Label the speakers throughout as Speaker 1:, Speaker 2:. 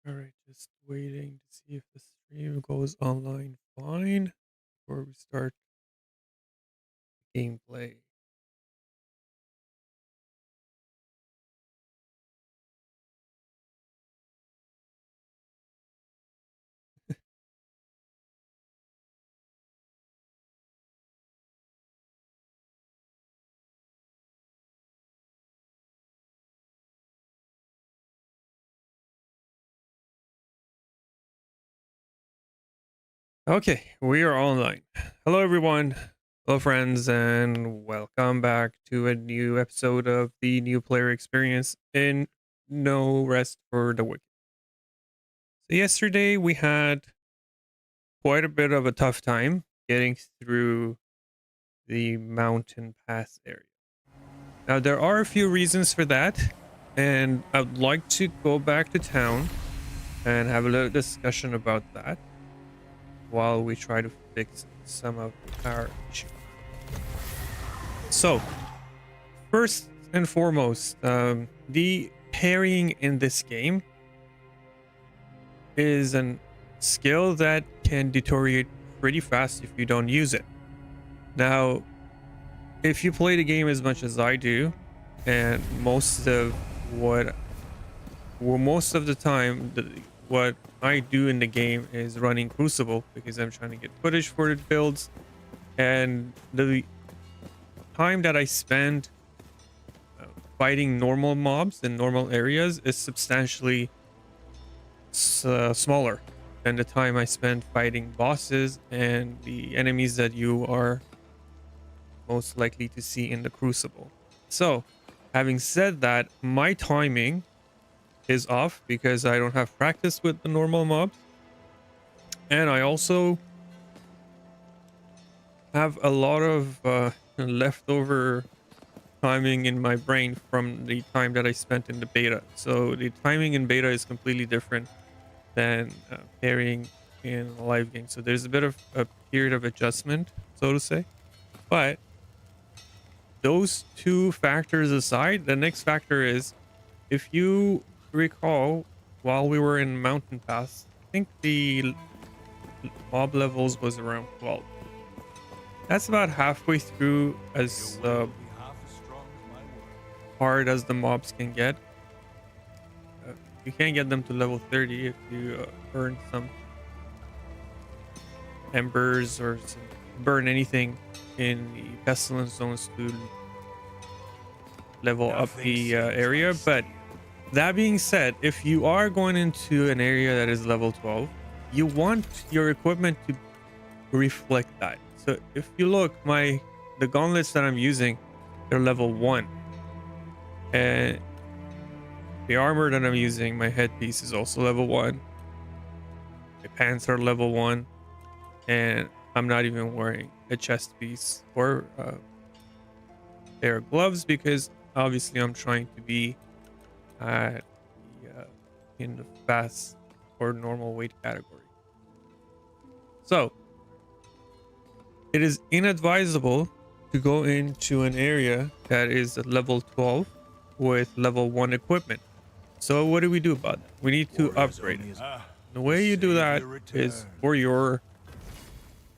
Speaker 1: All right, just waiting to see if the stream goes online fine before we start gameplay. Okay, we are online. Hello, everyone. Hello, friends, and welcome back to a new episode of the New Player Experience in No Rest for the Wicked. So, yesterday we had quite a bit of a tough time getting through the mountain pass area. Now, there are a few reasons for that, and I'd like to go back to town and have a little discussion about that while we try to fix some of our issues. So, first and foremost, the parrying in this game is a skill that can deteriorate pretty fast if you don't use it. Now, if you play the game as much as I do, and what most of the time, what I do in the game is running Crucible because I'm trying to get footage for the builds, and the time that I spend uh, fighting normal mobs in normal areas is substantially smaller than the time I spend fighting bosses and the enemies that you are most likely to see in the Crucible. So, having said that, my timing is off because I don't have practice with the normal mobs, and I also have a lot of leftover timing in my brain from the time that I spent in the beta. So the timing in beta is completely different than pairing in a live game. So there's a bit of a period of adjustment, so to say. But those two factors aside, the next factor is, if you recall, while we were in Mountain Pass, I think the mob levels was around 12. That's about halfway through as hard as the mobs can get. You can't get them to level 30 if you earn some embers or burn anything in the pestilence zones to level up the area. But that being said, if you are going into an area that is level 12, you want your equipment to reflect that. So if you look, the gauntlets that I'm using, they're level 1, and the armor that I'm using, my headpiece, is also level 1. My pants are level 1, and I'm not even wearing a chest piece or pair of gloves because obviously I'm trying to be at in the fast or normal weight category. So it is inadvisable to go into an area that is at level 12 with level 1 equipment. So what do we do about that? We need to upgrade it. The way you do that is, for your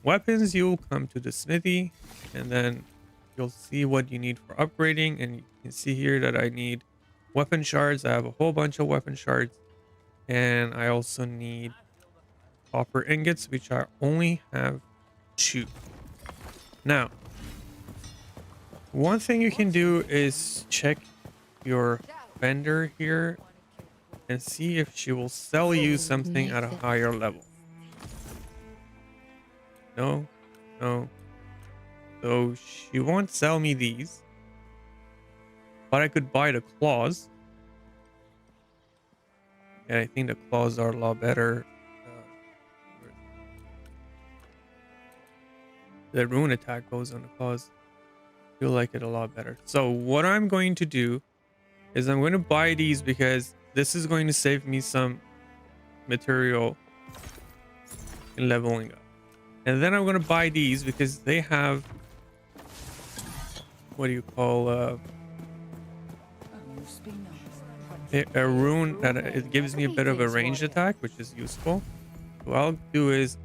Speaker 1: weapons, you'll come to the smithy, and then you'll see what you need for upgrading. And you can see here that I need weapon shards. I have a whole bunch of weapon shards, and I also need copper ingots, which I only have 2. Now, one thing you can do is check your vendor here and see if she will sell you something at a higher level. No, no. So she won't sell me these, but I could buy the claws. And I think the claws are a lot better. The rune attack goes on the claws. I feel like it a lot better. So what I'm going to do is I'm going to buy these because this is going to save me some material in leveling up. And then I'm going to buy these because they have, what do you call, a rune that it gives me a bit of a ranged attack, which is useful. What I'll do is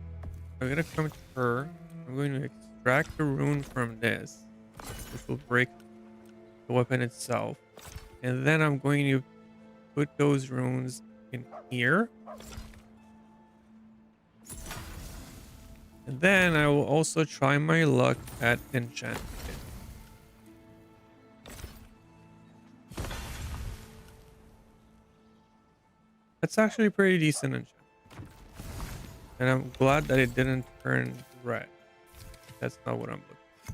Speaker 1: I'm gonna come to her. I'm going to extract the rune from this, which will break the weapon itself, and then I'm going to put those runes in here. And then I will also try my luck at enchant. That's actually pretty decent enchant. And I'm glad that it didn't turn red. That's not what I'm looking for.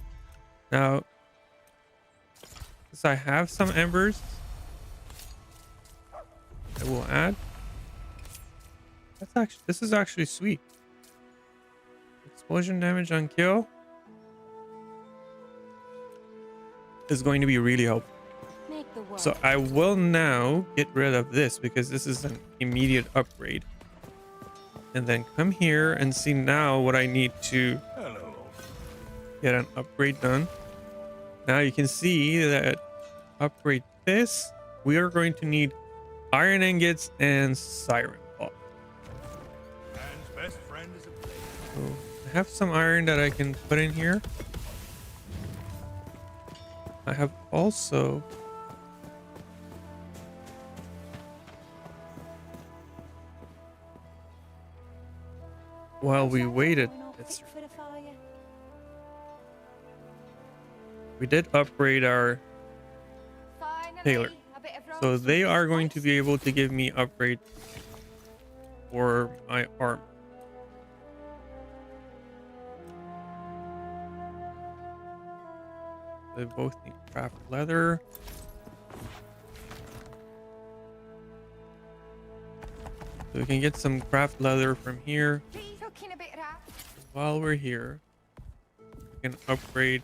Speaker 1: Now, since I have some embers, I will add. This is actually sweet. Explosion damage on kill is going to be really helpful. So I will now get rid of this because this is an immediate upgrade. And then come here and see now what I need to get an upgrade done. Now you can see that upgrade this, we are going to need iron ingots and siren claw. So I have some iron that I can put in here. I have also while we waited, we did upgrade our tailor, so they are going to be able to give me upgrade for my armor. They both need craft leather. So we can get some craft leather from here. While we're here, we can upgrade.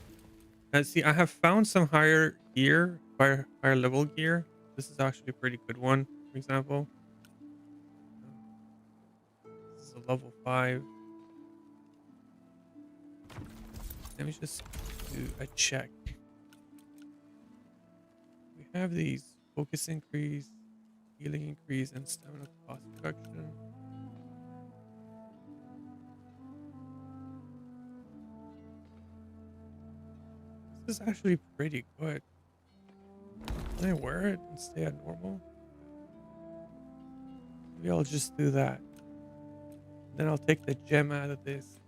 Speaker 1: See, I have found some higher gear, higher level gear. This is actually a pretty good one, for example. This is a level 5. Let me just do a check. We have these focus increase, healing increase, and stamina cost reduction. This is actually pretty good. Can I wear it and stay at normal? Maybe I'll just do that. Then I'll take the gem out of this.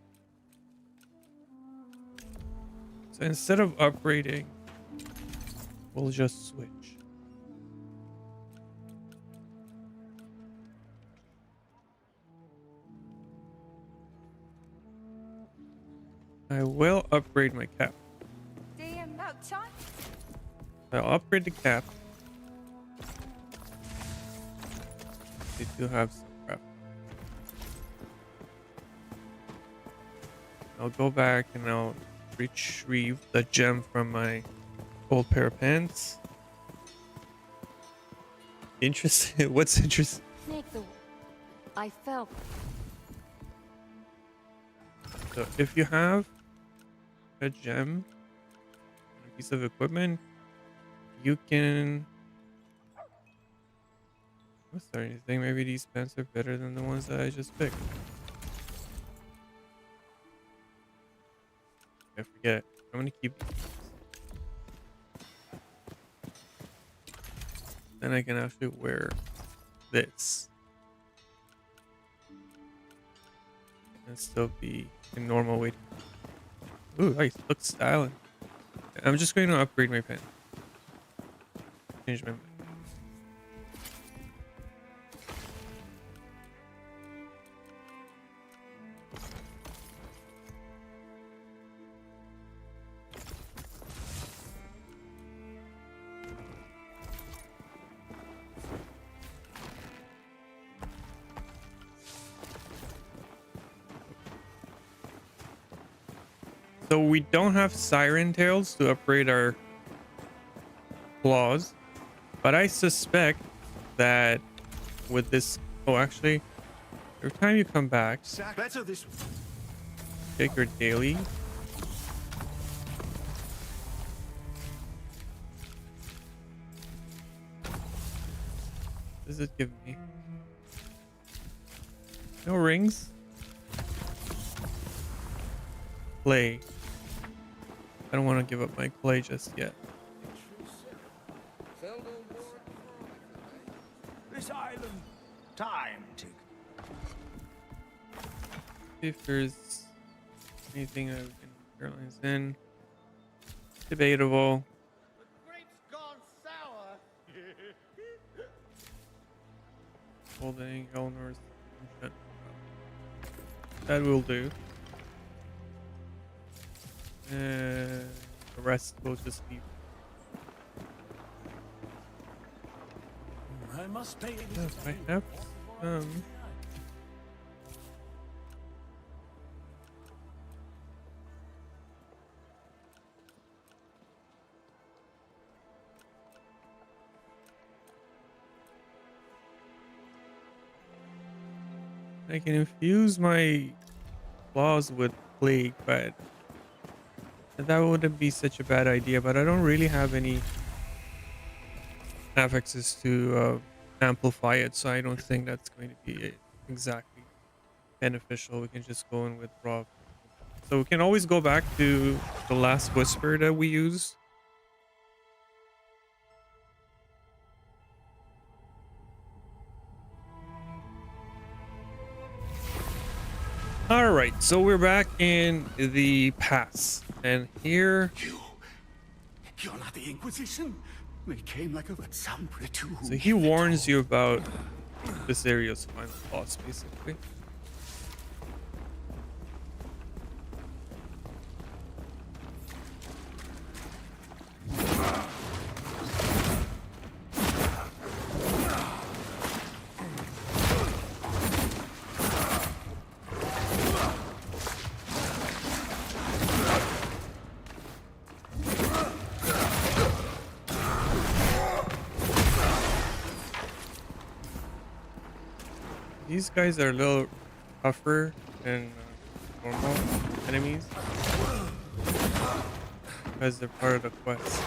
Speaker 1: So instead of upgrading, we'll just switch. I will upgrade my cap. I'll upgrade the cap. They do have some crap. I'll go back and I'll retrieve the gem from my old pair of pants. Interesting. What's interesting?
Speaker 2: I felt.
Speaker 1: So if you have a gem, a piece of equipment, you can. I'm starting to think maybe these pants are better than the ones that I just picked. I forget it. I'm gonna keep these. Then I can actually wear this and still be in normal weight. Ooh, nice. Looks styling. I'm just going to upgrade my pen. Change my mind. So we don't have siren tails to upgrade our claws, but I suspect that with this, oh, actually, every time you come back, take your daily. does it give me? No rings? Clay. I don't want to give up my clay just yet.
Speaker 3: This island, time to.
Speaker 1: See if there's anything I've been airlines in. Debatable. Holding Eleanor's. That will do. And the rest will just be.
Speaker 3: I must pay
Speaker 1: I have some. I can infuse my claws with plague, but that wouldn't be such a bad idea. But I don't really have any affixes to amplify it, so I don't think that's going to be exactly beneficial. We can just go in with raw. So we can always go back to the last whisper that we used. All right, so we're back in the pass, and here.
Speaker 3: You're not the Inquisition. They came like a sombre too.
Speaker 1: So he warns you about this area's final boss, basically. These guys are a little tougher than normal enemies because they're part of the quest.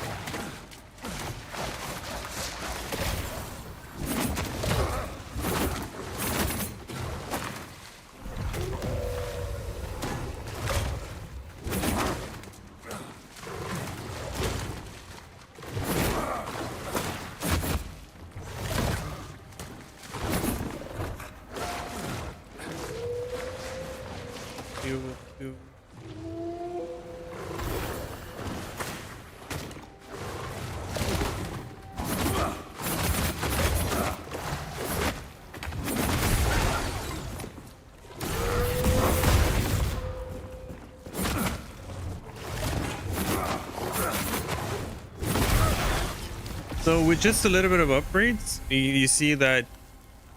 Speaker 1: So with just a little bit of upgrades, you see that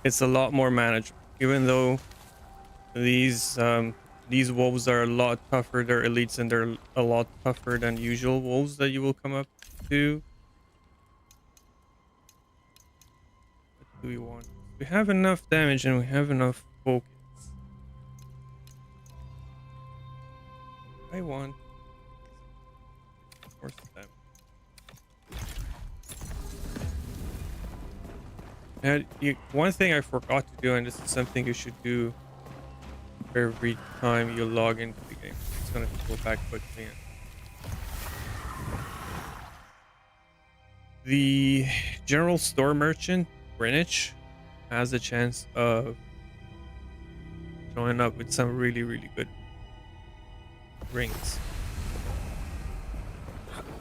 Speaker 1: it's a lot more manageable. Even though these wolves are a lot tougher, they're elites and they're a lot tougher than usual wolves that you will come up to. What do we want? We have enough damage and we have enough focus. I want more stamina. And one thing I forgot to do, and this is something you should do every time you log into the game. It's gonna go back quickly. The general store merchant, Greenwich, has a chance of showing up with some really, really good rings.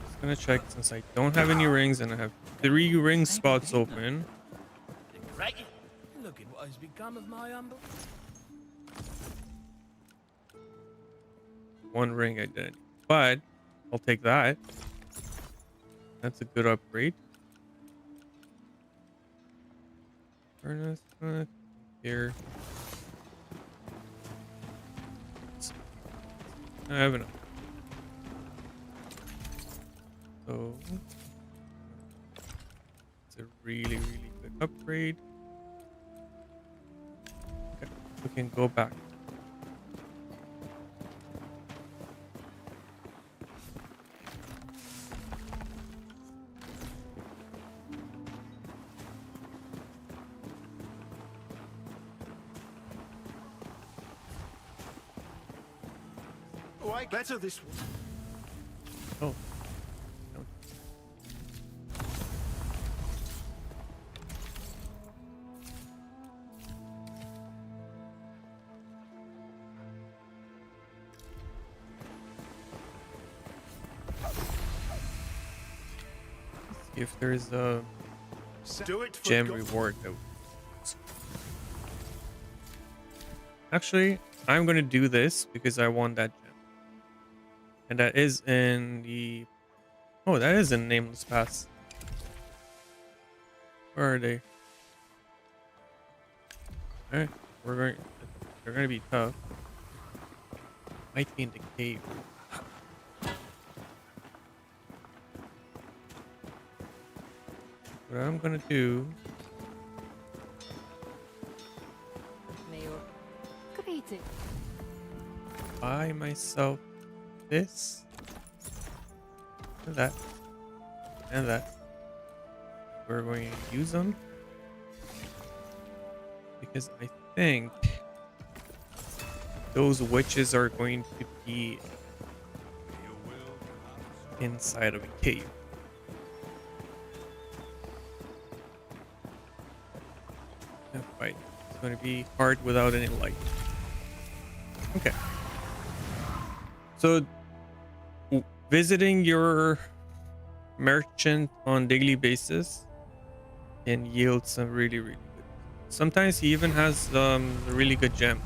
Speaker 1: Just gonna check since I don't have any rings and I have 3 ring spots open.
Speaker 3: Look at what has become of my humble.
Speaker 1: 1 ring I did, but I'll take that. That's a good upgrade. Furnace here. I have enough. So it's a really, really good upgrade. Okay, we can go back.
Speaker 3: Why better this one?
Speaker 1: Oh. No. Let's see if there's a
Speaker 3: Do it for
Speaker 1: gem
Speaker 3: God.
Speaker 1: reward though. Actually, I'm gonna do this because I want that gem. And that is in the... Oh, that is in Nameless Pass. Where are they? Alright, we're going... They're gonna be tough. Might be in the cave. What I'm gonna do...
Speaker 2: Greeting.
Speaker 1: Buy myself this. And that. And that. We're going to use them. Because I think those witches are going to be inside of a cave. And fight. It's going to be hard without any light. Okay. So visiting your merchant on daily basis can yield some really good. Sometimes he even has really good gems.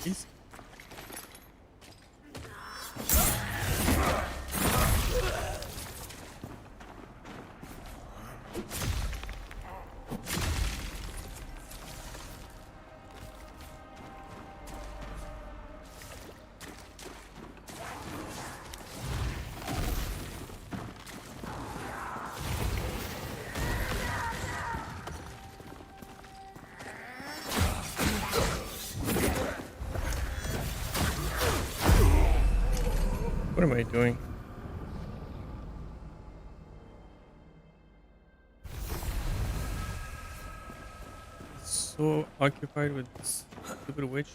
Speaker 1: Easy. What am I doing? So occupied with this stupid witch.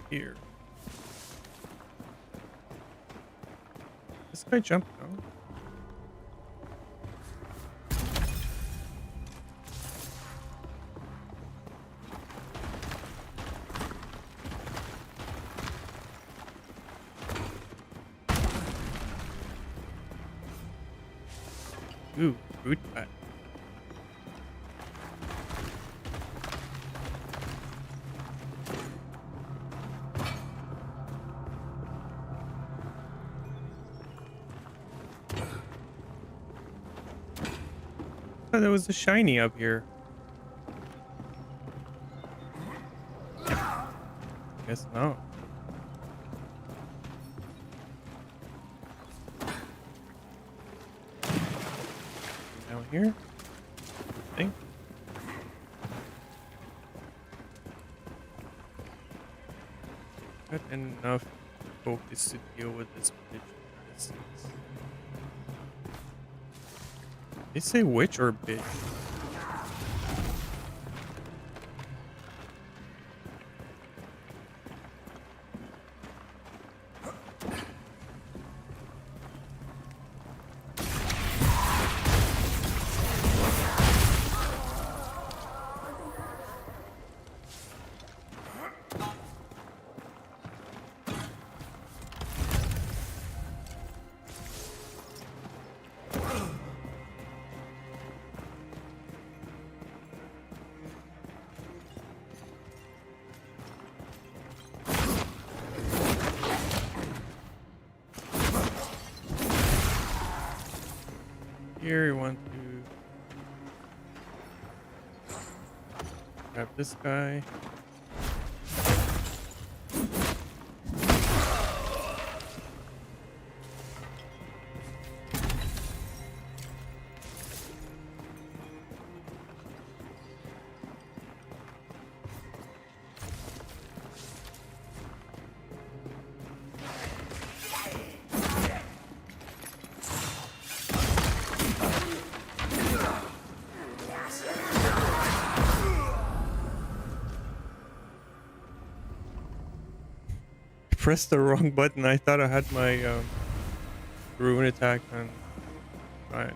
Speaker 1: Here. This guy jumped down. Ooh, fruit bat. Oh, there was a shiny up here. Guess not. Down here? I think. Got enough focus to deal with this bitch. They say witch or bitch? here. You want to grab this guy. Pressed the wrong button. I thought I had my ruin attack on. Alright.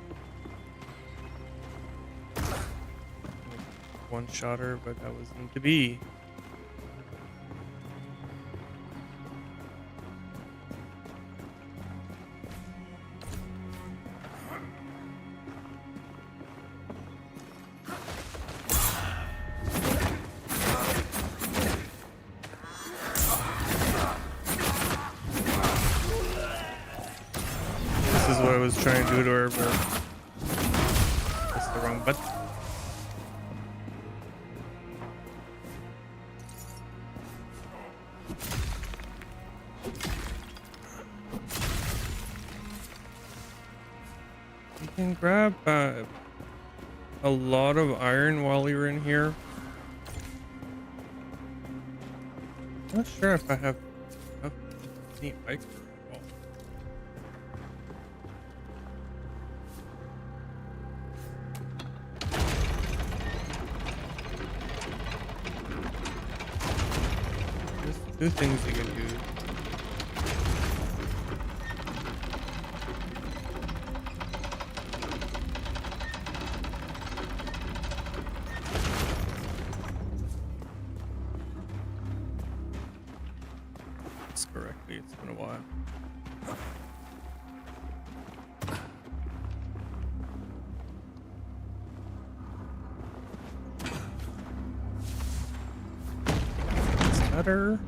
Speaker 1: One shotter, but that wasn't to be. This is what I was trying to do to her, but that's the wrong button. You can grab a lot of iron while you're in here. Not sure if I have enough neat bikes for it at all. There's two things you can do. Correctly, it's been a while. It's better.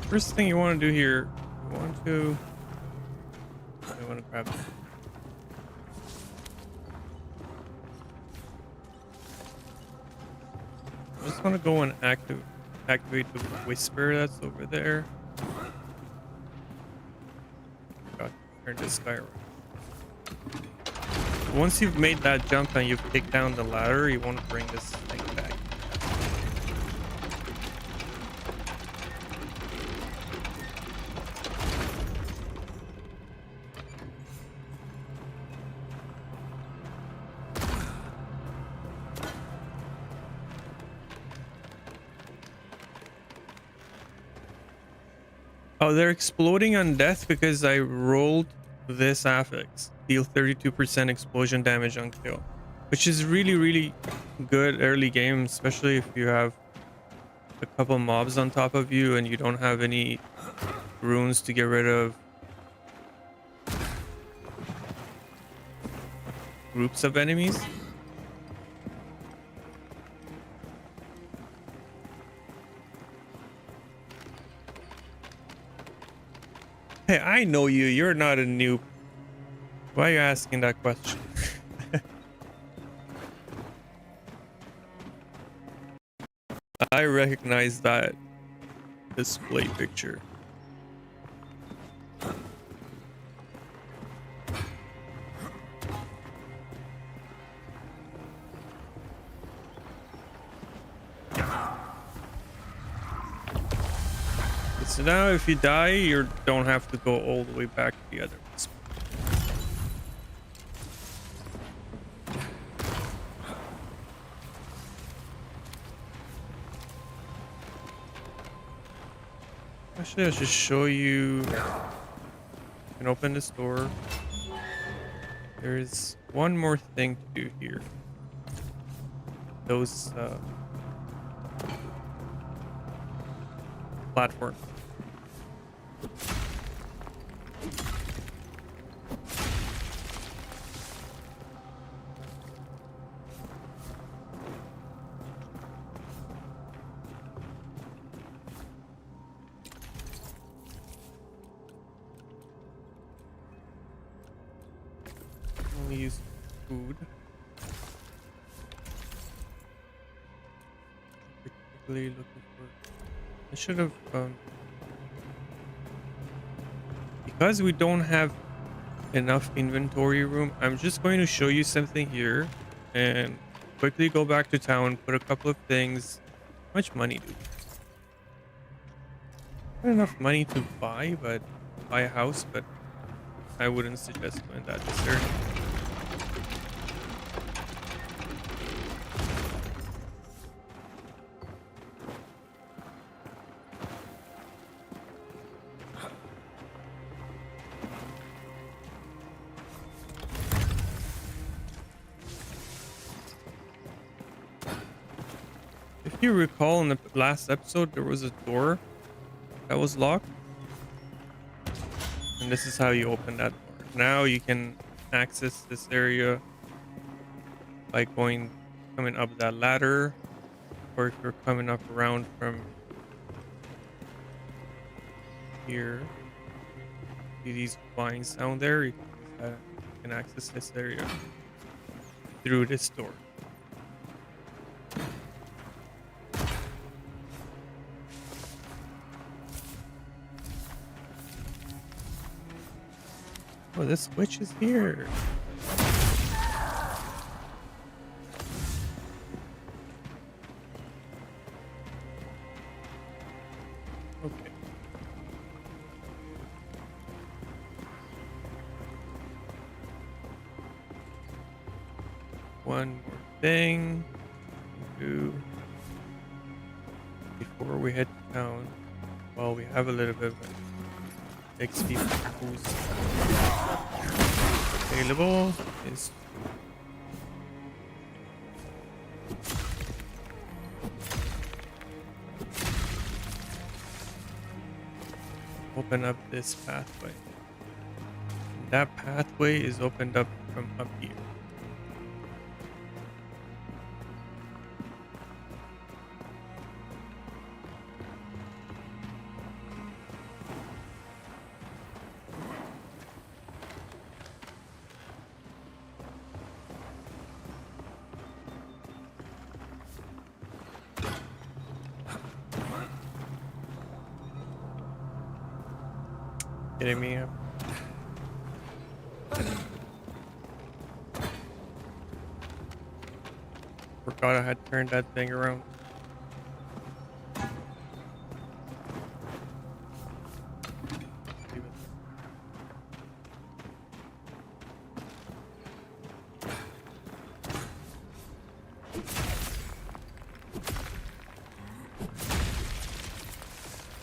Speaker 1: First thing you want to do here, you want to grab it. I just want to go and activate the whisper that's over there. God, turn this guy around. Once you've made that jump and you've kicked down the ladder, you want to bring this thing back. Oh, they're exploding on death because I rolled this affix. Deal 32% explosion damage on kill, which is really, really good early game, especially if you have a couple mobs on top of you and you don't have any runes to get rid of groups of enemies. Hey, I know you. You're not a noob. Why are you asking that question? I recognize that display picture. So now if you die, you don't have to go all the way back to the other spot. Actually, I should show you. You can open this door. There's one more thing to do here. Those platforms. Only use food. Particularly looking for. I should have because we don't have enough inventory room. I'm just going to show you something here and quickly go back to town, put a couple of things. How much money do we have? Not enough money to buy a house, but I wouldn't suggest doing that this year. If you recall in the last episode, there was a door that was locked. And this is how you open that door. Now you can access this area by coming up that ladder, or if you're coming up around from here, see these vines down there, you can access this area through this door. Oh, this witch is here. Okay. One more thing to do before we head to town. Well, we have a little bit of an XP boost available. Is open up this pathway. That pathway is opened up from up here. Kidding me? Forgot I had turned that thing around.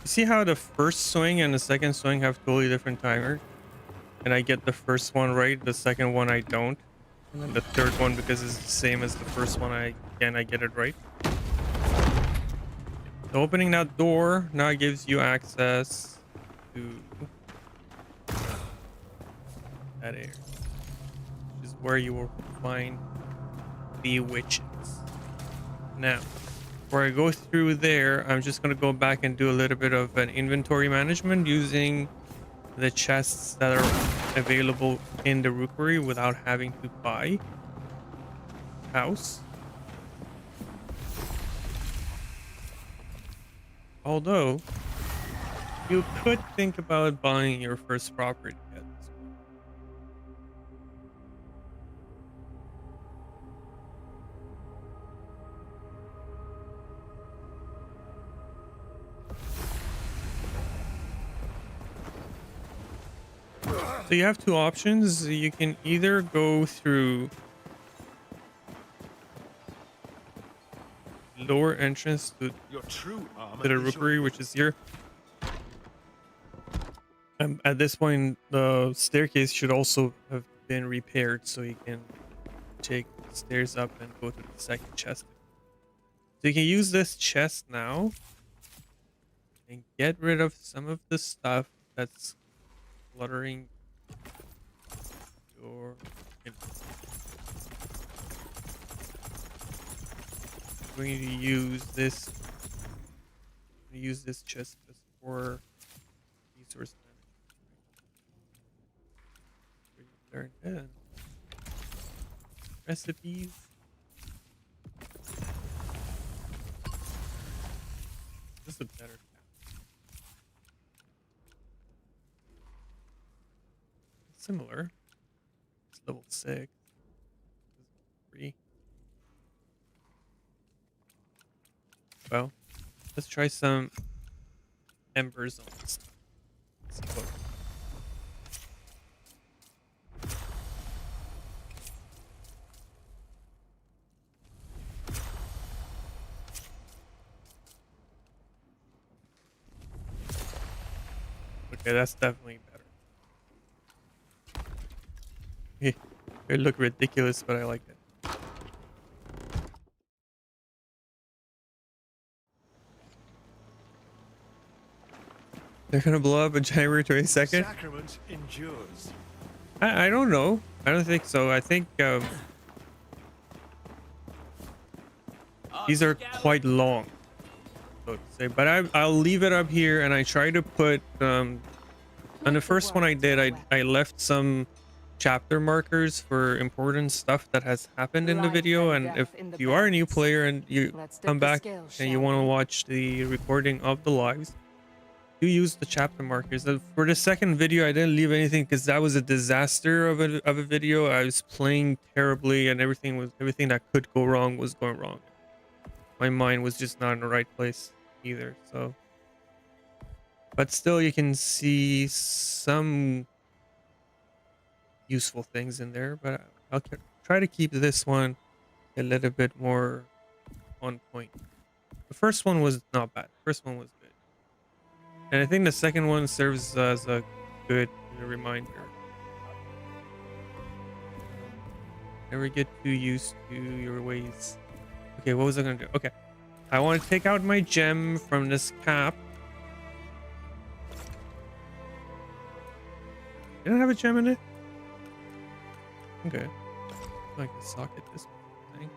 Speaker 1: See how the first swing and the second swing have totally different timers, and I get the first one right, the second one I don't, and then the third one, because it's the same as the first one, I get it right. So opening that door now gives you access to that area, which is where you will find the witches. Now, before I go through there, I'm just going to go back and do a little bit of an inventory management using the chests that are available in the rookery without having to buy house. Although, you could think about buying your first property at this point. So you have two options. You can either go through lower entrance
Speaker 3: Your true armor
Speaker 1: to the
Speaker 3: is your
Speaker 1: rookery, which is here. At this point, the staircase should also have been repaired, so you can take the stairs up and go to the second chest. So you can use this chest now and get rid of some of the stuff that's cluttering your inventory. I'm going to use this chest just for resource management. Where you learn recipes. This is a better cap. Similar. It's level 6. This is 3. Well, let's try some embers on this stuff. Let's see what. Okay, that's definitely better. It looked ridiculous, but I like it. They're gonna blow up on January 22nd?
Speaker 3: sacrament endures.
Speaker 1: I don't know. I don't think so. I think these are quite long, so to say. But I'll leave it up here, and I try to put on the first one I did. I left some chapter markers for important stuff that has happened in the video. And if you are a new player and you come back and you want to watch the recording of the lives, do use the chapter markers. For the second video, I didn't leave anything because that was a disaster of a video. I was playing terribly, and everything that could go wrong was going wrong. My mind was just not in the right place either. So, but still, you can see some useful things in there. But I'll try to keep this one a little bit more on point. The first one was not bad. The first one was good. And I think the second one serves as a good reminder. Never get too used to your ways. Okay, what was I gonna do? Okay, I want to take out my gem from this cap. Did I have a gem in it? Okay, I can socket this thing.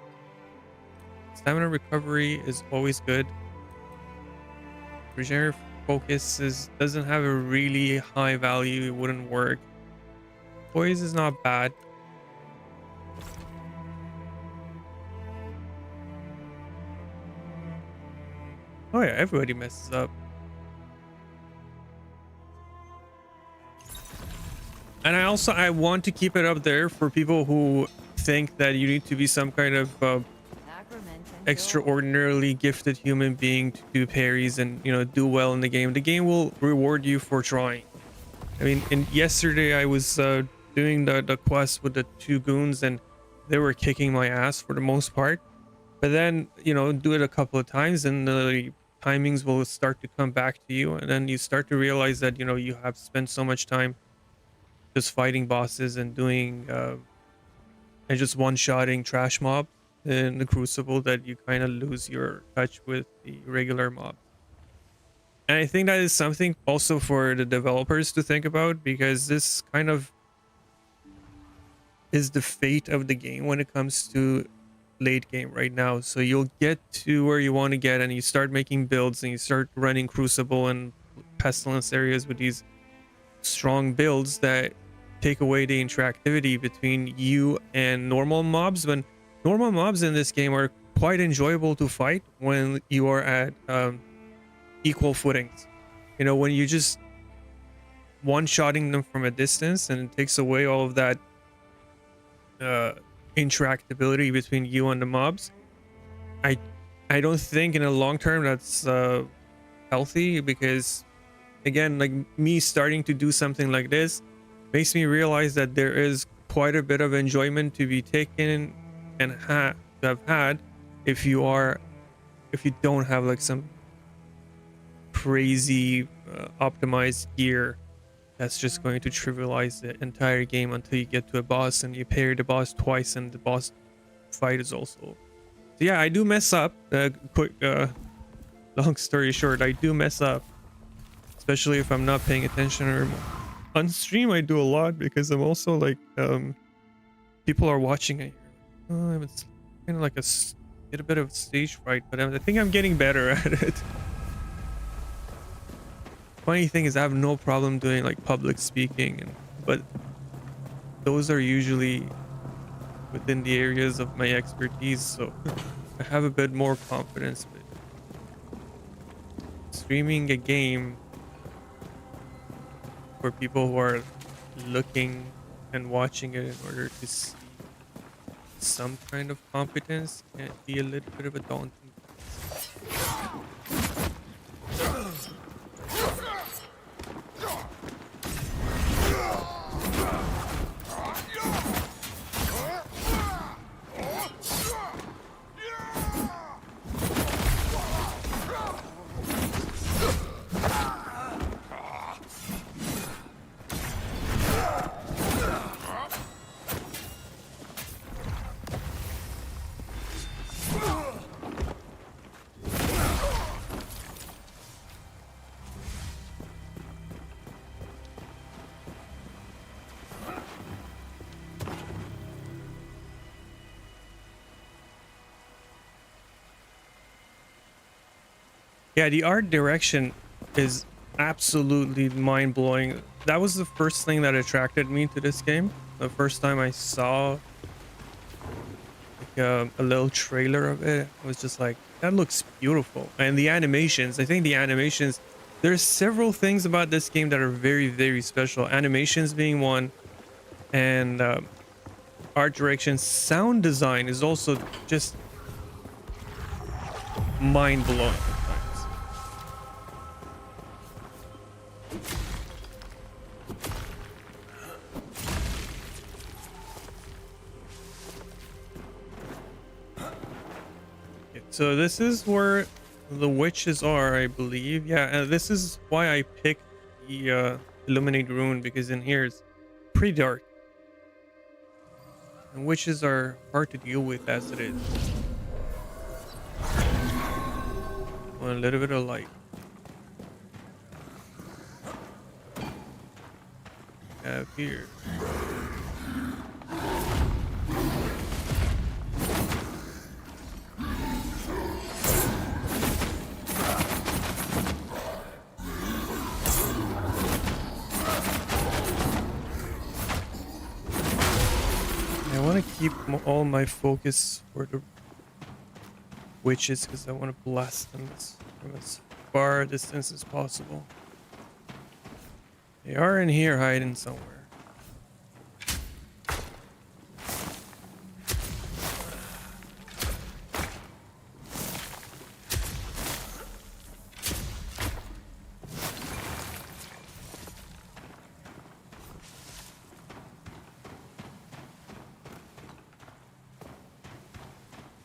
Speaker 1: Stamina recovery is always good. Regenerative focus doesn't have a really high value. It wouldn't work. Poise is not bad. Oh yeah, everybody messes up. And I want to keep it up there for people who think that you need to be some kind of extraordinarily gifted human being to do parries and, you know, do well in the game. The game will reward you for trying. I mean, yesterday I was doing the quest with the 2 goons, and they were kicking my ass for the most part. But then, you know, do it a couple of times and the timings will start to come back to you, and then you start to realize that, you know, you have spent so much time just fighting bosses and doing and just one-shotting trash mob in the Crucible that you kind of lose your touch with the regular mob. And I think that is something also for the developers to think about, because this kind of is the fate of the game when it comes to late game right now. So you'll get to where you want to get and you start making builds and you start running Crucible and Pestilence areas with these strong builds that take away the interactivity between you and normal mobs, when normal mobs in this game are quite enjoyable to fight when you are at equal footings. You know, when you just one-shotting them from a distance, and it takes away all of that interactability between you and the mobs. I don't think in the long term that's healthy, because again, like me starting to do something like this, makes me realize that there is quite a bit of enjoyment to be taken and to have had if you don't have like some crazy optimized gear that's just going to trivialize the entire game until you get to a boss and you parry the boss twice and the boss fight is also. So yeah, I do mess up. Long story short, I do mess up, especially if I'm not paying attention. Or on stream I do a lot because I'm also like people are watching it. It's kind of like get a bit of stage fright, but I think I'm getting better at it. Funny thing is I have no problem doing like public speaking, but those are usually within the areas of my expertise, so I have a bit more confidence with streaming a game for people who are looking and watching it in order to see some kind of competence can be a little bit of a daunting. Yeah, the art direction is absolutely mind-blowing. That was the first thing that attracted me to this game. The first time I saw like a little trailer of it, I was just like, that looks beautiful. And the animations, I think the animations, there's several things about this game that are very, very special. Animations being one, and art direction. Sound design is also just mind-blowing. So this is where the witches are, I believe. Yeah, and this is why I picked the Illuminate Rune, because in here it's pretty dark. And witches are hard to deal with as it is. Want a little bit of light. Have here. I want to keep all my focus for the witches because I want to blast them from as far a distance as possible. They are in here hiding somewhere.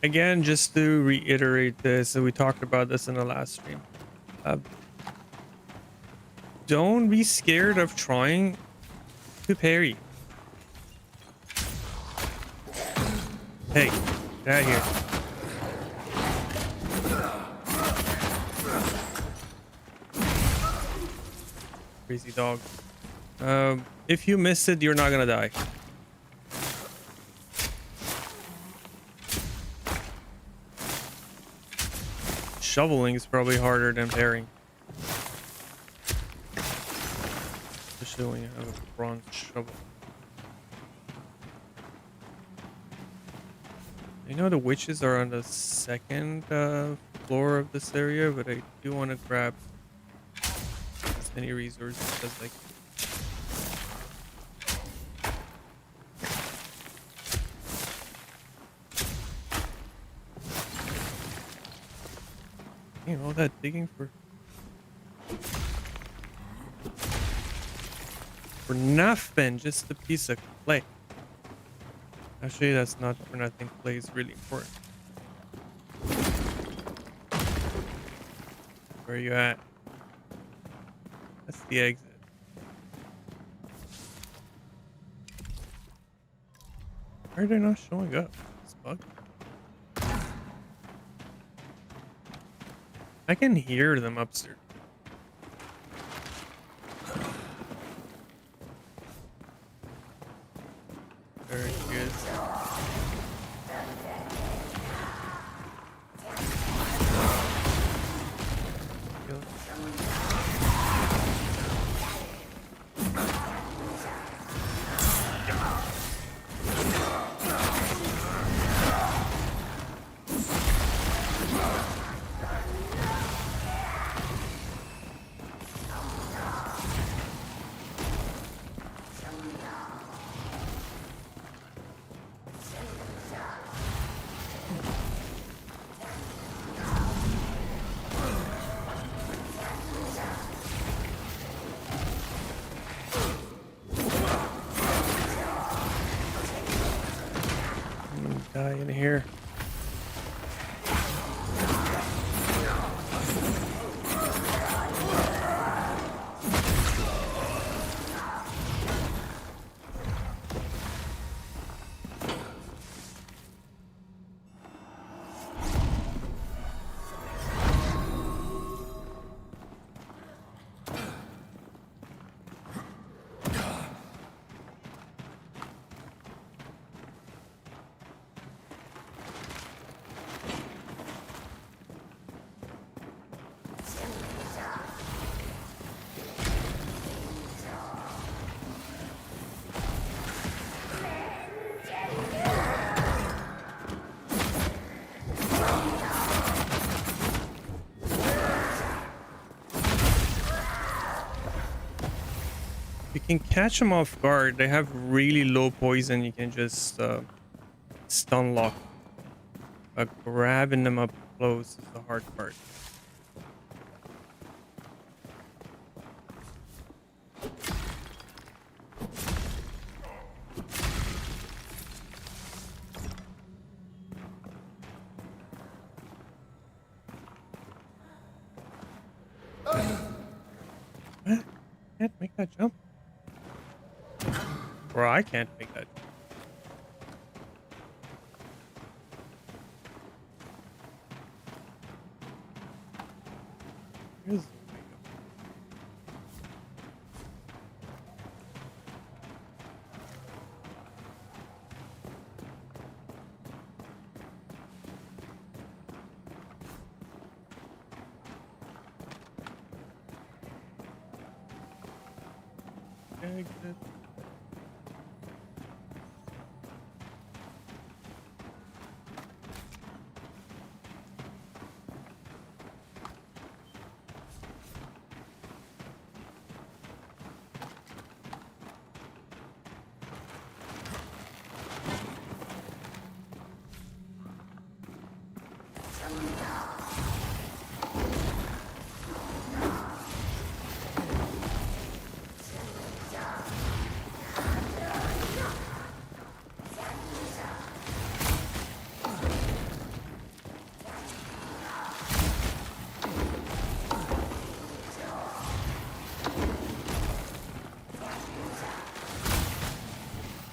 Speaker 1: Again, just to reiterate this, and we talked about this in the last stream. Don't be scared of trying to parry. Hey, get out of here. Crazy dog. If you miss it, you're not gonna die. Shoveling is probably harder than parrying. Especially when you have a bronze shovel. I know the witches are on the second floor of this area, but I do want to grab as many resources as I can. All that digging for. for nothing, just a piece of clay. Actually, that's not for nothing. Clay is really important. Where are you at? That's the exit. Why are they not showing up? It's bugged. I can hear them upstairs. There she is. Die in here. You can catch them off guard. They have really low poison. You can just stun lock. But grabbing them up close is the hard part. What? Can't make that jump. Or I can't make that jump. Here's exit.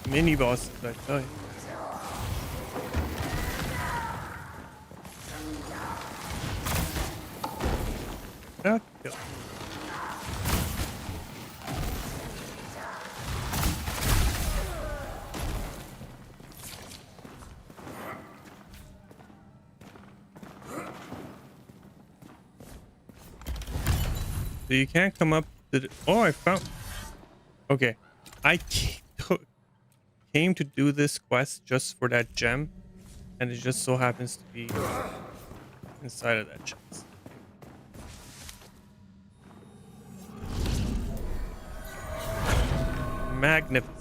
Speaker 1: Mini bosses, I tell you. Yeah, kill. So you can't come up to the... Oh, I found... Okay. I came to do this quest just for that gem, and it just so happens to be inside of that chest. Magnificent.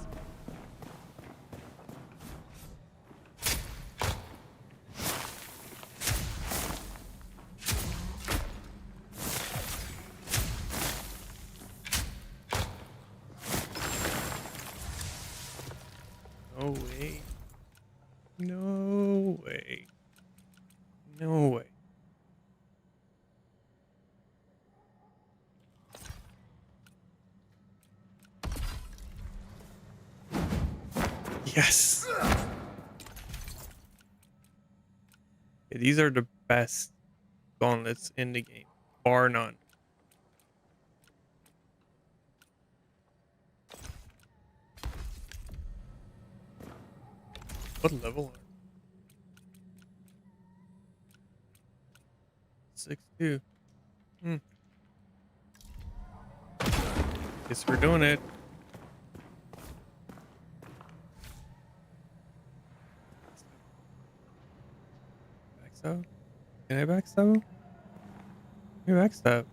Speaker 1: No way. No way. No way. Yes. Okay, these are the best gauntlets in the game, bar none. What level are 6-2? Hmm. Guess we're doing it. Backstab? Can I backstab him? Can I backstab?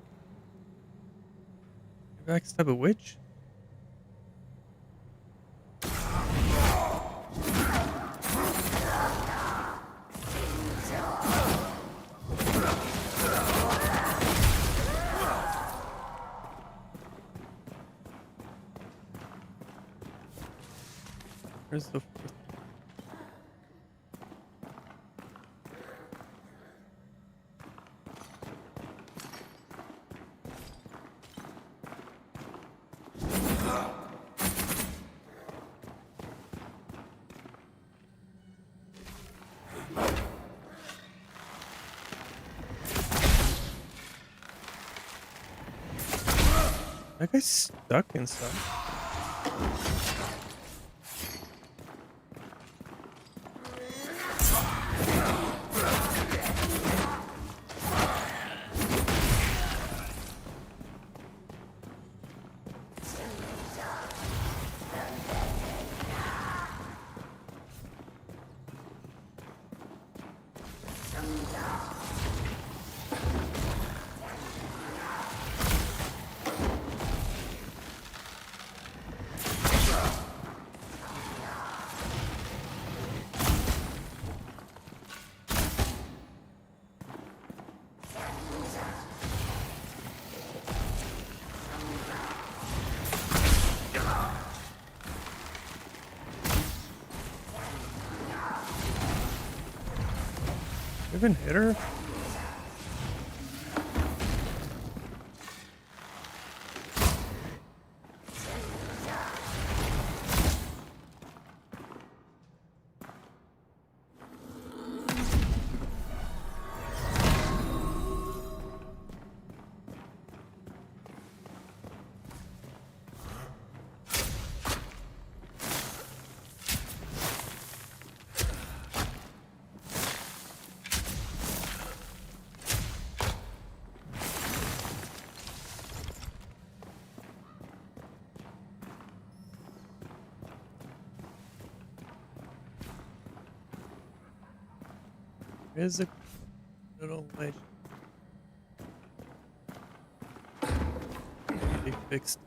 Speaker 1: Can I backstab a witch? Where's the fourth? That guy's stuck inside. Even hit her? Where's the little ledge? They fixed.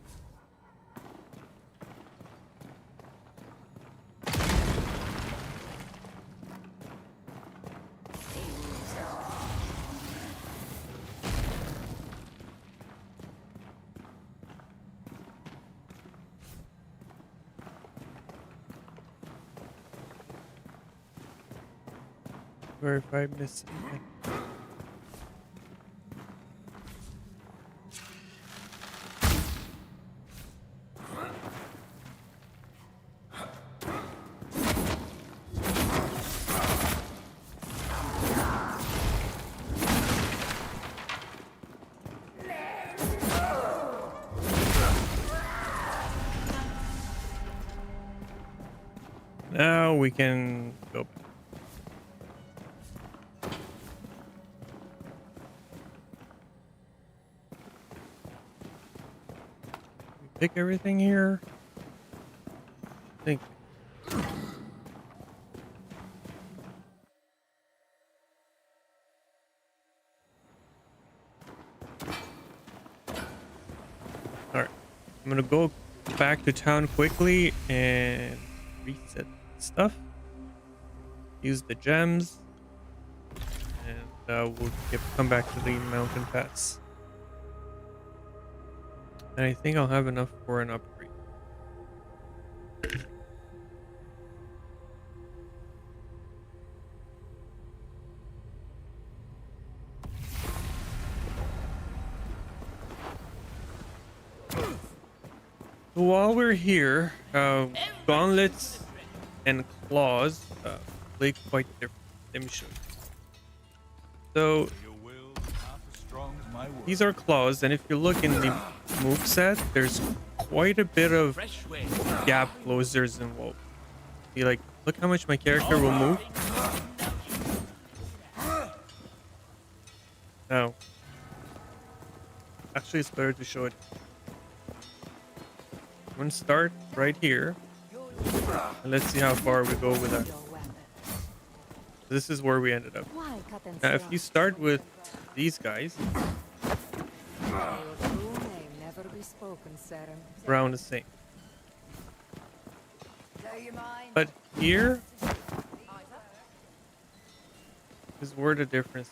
Speaker 1: Or if I miss anything. Now we can go back. We pick everything here. I think. Alright. I'm gonna go back to town quickly and reset stuff. Use the gems. And we'll come back to the mountain pass. And I think I'll have enough for an upgrade. while we're here, gauntlets and claws play quite different. Let me show you. So these are claws, and if you look in the moveset, there's quite a bit of gap closers involved. See, like, look how much my character will move. Now, actually, it's better to show it. I'm gonna start right here, and let's see how far we go with that. This is where we ended up. Now, if you start with these guys, around the same. But here is where the difference.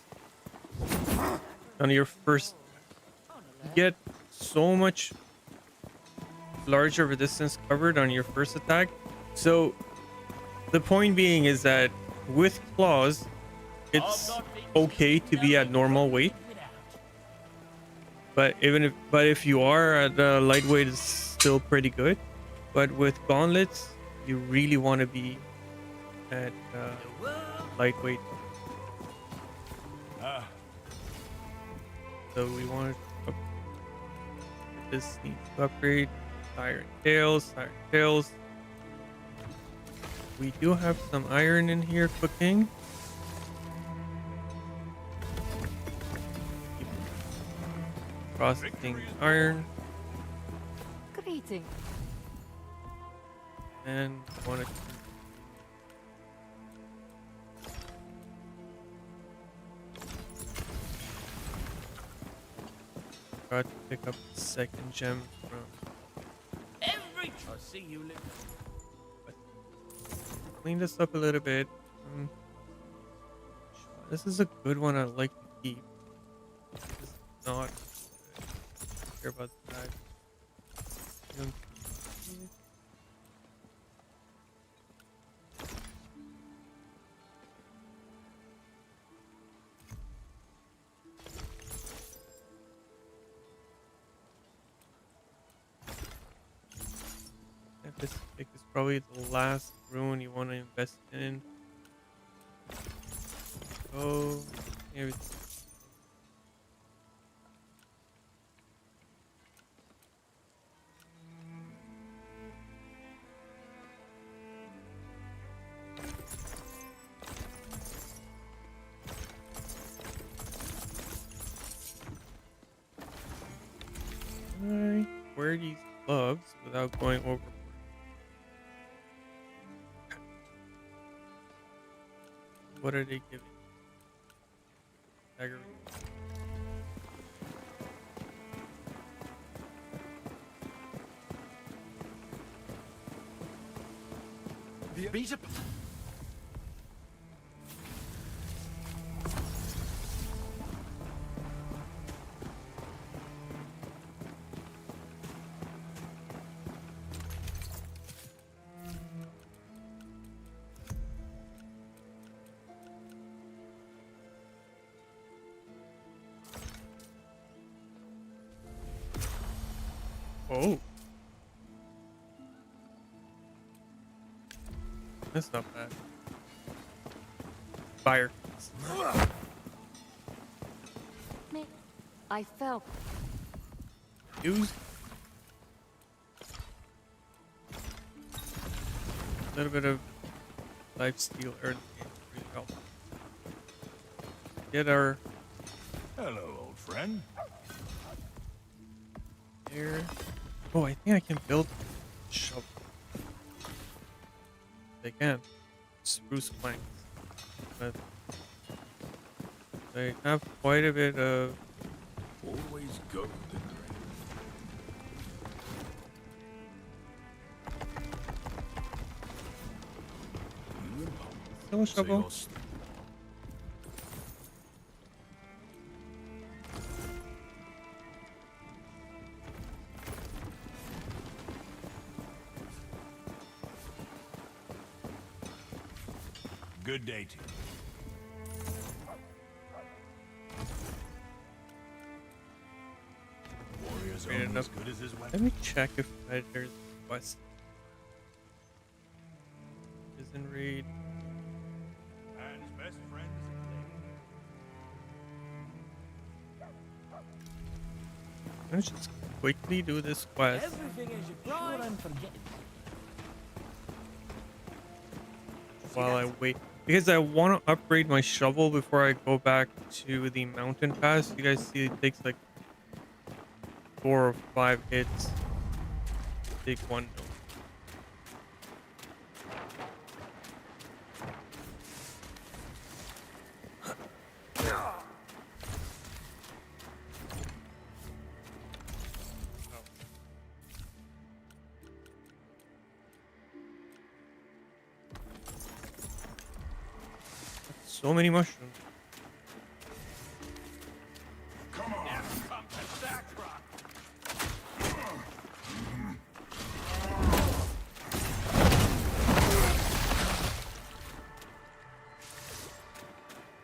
Speaker 1: On your first, you get so much larger of a distance covered on your first attack. So the point being is that with claws, it's okay to be at normal weight. But if you are at lightweight, it's still pretty good. But with gauntlets, you really want to be at lightweight. So we want to this needs to upgrade. Iron tails. We do have some iron in here cooking. Keep processing iron.
Speaker 2: Greeting.
Speaker 1: And want to got to pick up the second gem from
Speaker 4: I'll see you later.
Speaker 1: clean this up a little bit. This is a good one I like to keep. This is not care about that. This is probably the last rune you want to invest in. Oh, here it's. Alright, wear these gloves without going over. What are they giving? Dagger.
Speaker 3: Beat up.
Speaker 1: Oh. That's not bad. Fire.
Speaker 2: I felt
Speaker 1: Use. A little bit of life steal earned really help. Get our
Speaker 4: Hello, old friend.
Speaker 1: here. Oh, I think I can build a shovel. They can. Spruce planks. But they have quite a bit of
Speaker 4: Always go the
Speaker 1: still a shovel.
Speaker 4: Good day to you. Warriors was
Speaker 1: upgraded
Speaker 4: only
Speaker 1: enough.
Speaker 4: as good as his
Speaker 1: Let
Speaker 4: weapon.
Speaker 1: me check if there's a quest. Isn't raid.
Speaker 4: Man's best friend is a blade.
Speaker 1: Let's just quickly do this quest
Speaker 5: Everything as you sure I'm forgetting.
Speaker 1: while I wait. Because I want to upgrade my shovel before I go back to the mountain pass. You guys see it takes like 4 or 5 hits to take 1 note. So many mushrooms.
Speaker 4: Come on. Now come to Sackrock.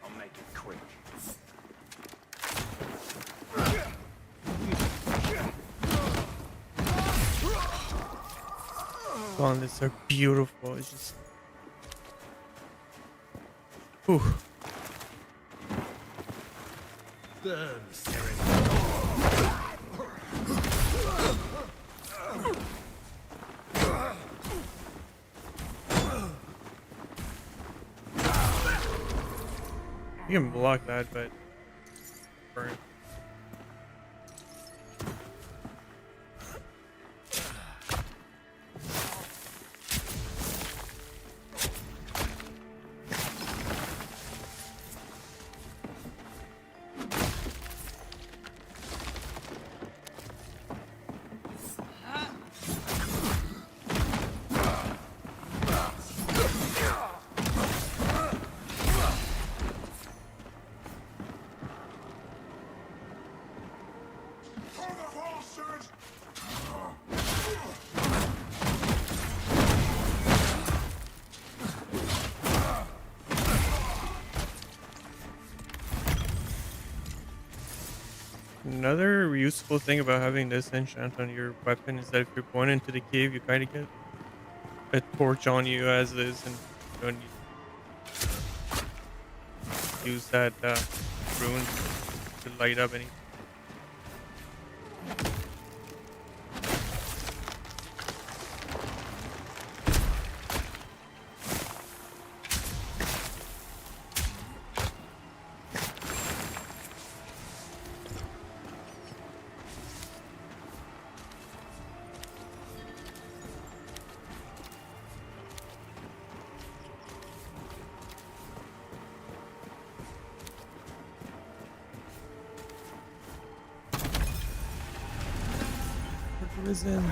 Speaker 4: I'll make it quick.
Speaker 1: God, these are beautiful. It's just. Whew. You can block that, but burn. Another useful thing about having this enchant on your weapon is that if you're going into the cave, you kind of get a torch on you as is, and you don't use that rune to light up any. Risen.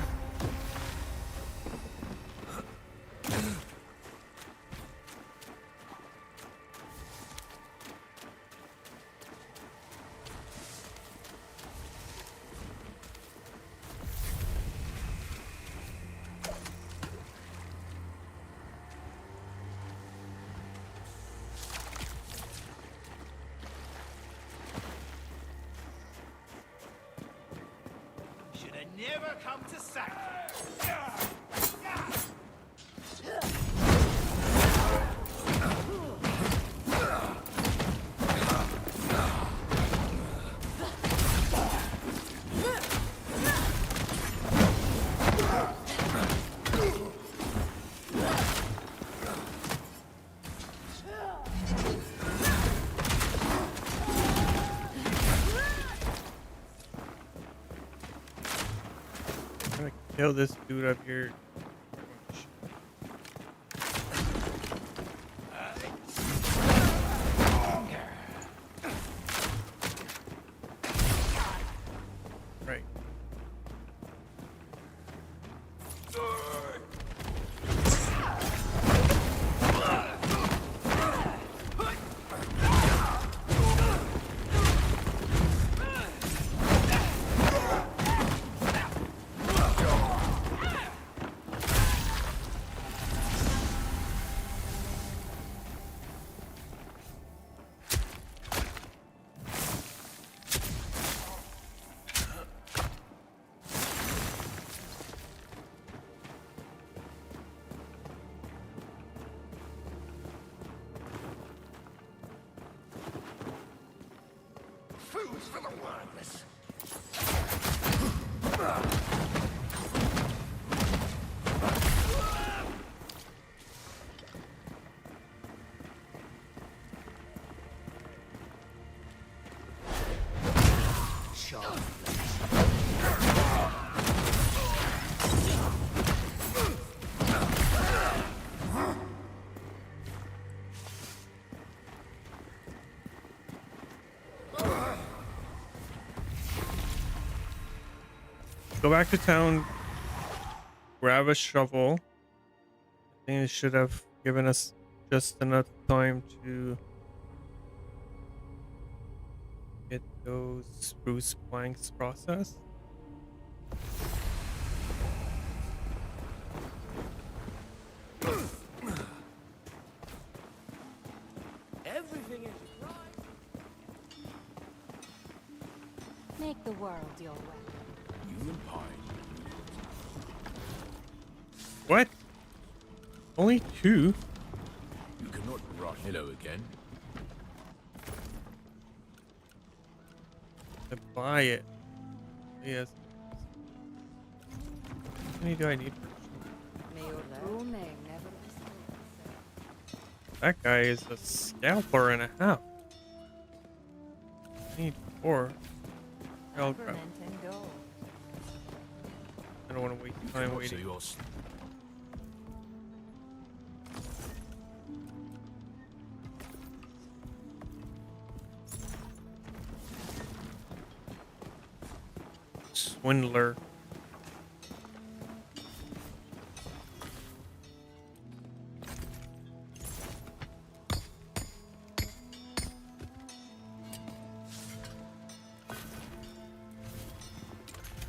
Speaker 5: Should have never come to sack.
Speaker 1: I'm gonna kill this dude up here. Right.
Speaker 3: food for the worthless.
Speaker 1: Go back to town, grab a shovel. I think it should have given us just enough time to get those spruce planks processed.
Speaker 5: Everything is right.
Speaker 2: Make the world your way.
Speaker 4: Human pie.
Speaker 1: What? Only 2?
Speaker 4: You cannot rot. Hello again.
Speaker 1: To buy it. Yes. How many do I need?
Speaker 2: May your true name never be spoken.
Speaker 1: That guy is a scalper and a half. I need 4. Oh crap.
Speaker 2: Nintendo.
Speaker 1: I don't want to waste time
Speaker 4: So
Speaker 1: waiting.
Speaker 4: you're
Speaker 1: Swindler.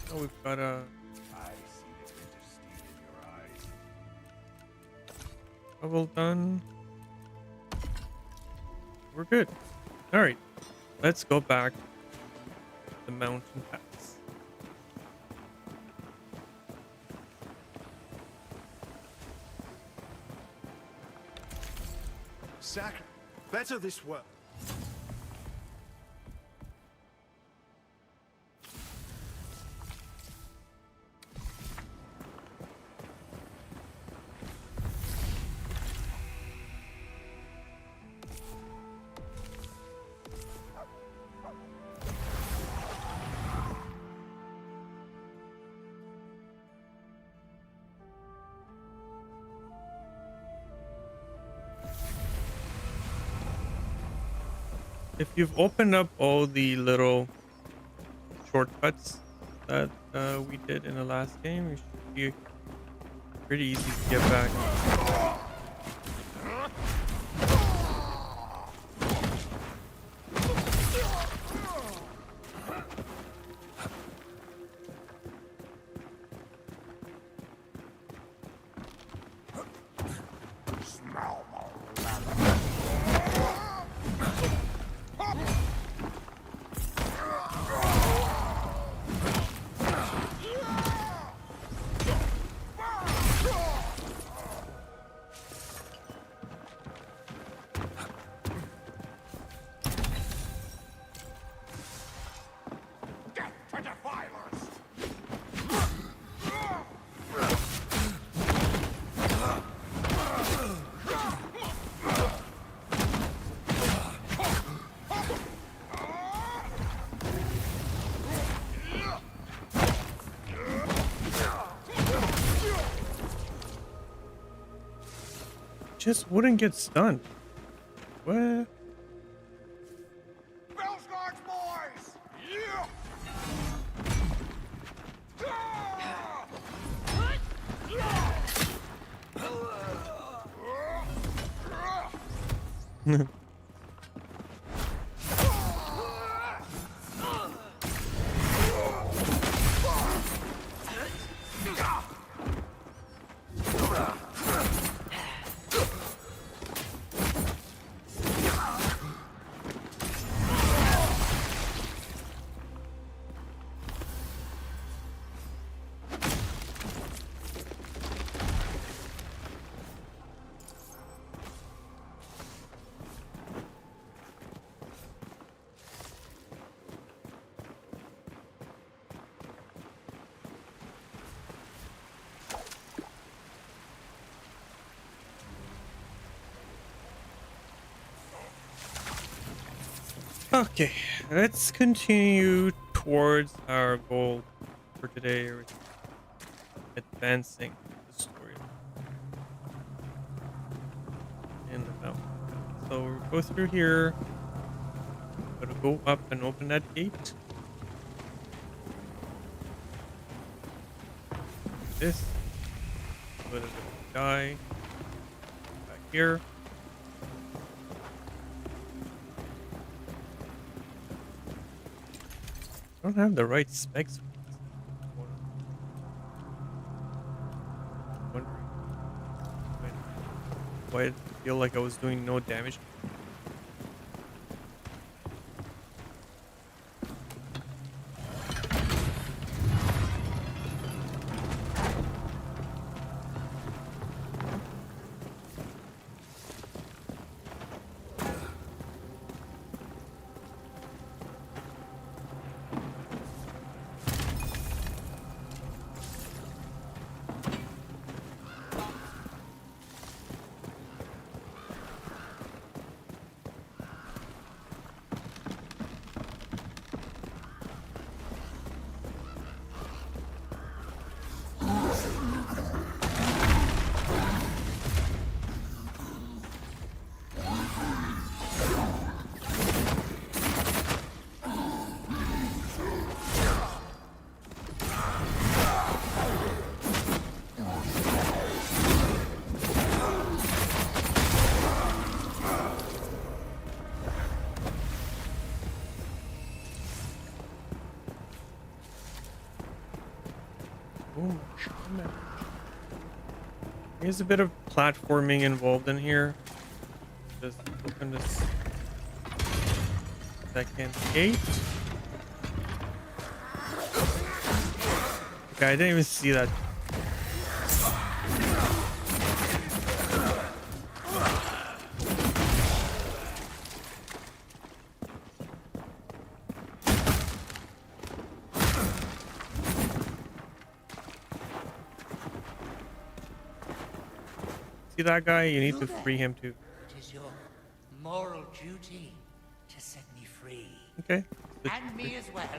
Speaker 1: Oh, we've got a
Speaker 4: I see the glint of steel in your eyes.
Speaker 1: shovel done. We're good. All right, let's go back to the mountain pass.
Speaker 3: Sacre. Better this work.
Speaker 1: If you've opened up all the little shortcuts that we did in the last game, it should be pretty easy to get back.
Speaker 3: Death to defilers!
Speaker 1: Just wouldn't get stunned. What?
Speaker 3: Bellsguard's boys! Yeah!
Speaker 1: Okay, let's continue towards our goal for today, which is advancing the story in the mountain. So we'll go through here. Gotta go up and open that gate. This. Go to the guy. Back here. I don't have the right specs. Wondering why did I feel like I was doing no damage. Oh, there's a bit of platforming involved in here. Just open this second gate. Okay, I didn't even see that. See that guy? You need to free him too.
Speaker 6: It is your moral duty to set me free.
Speaker 1: Okay.
Speaker 6: And me as well.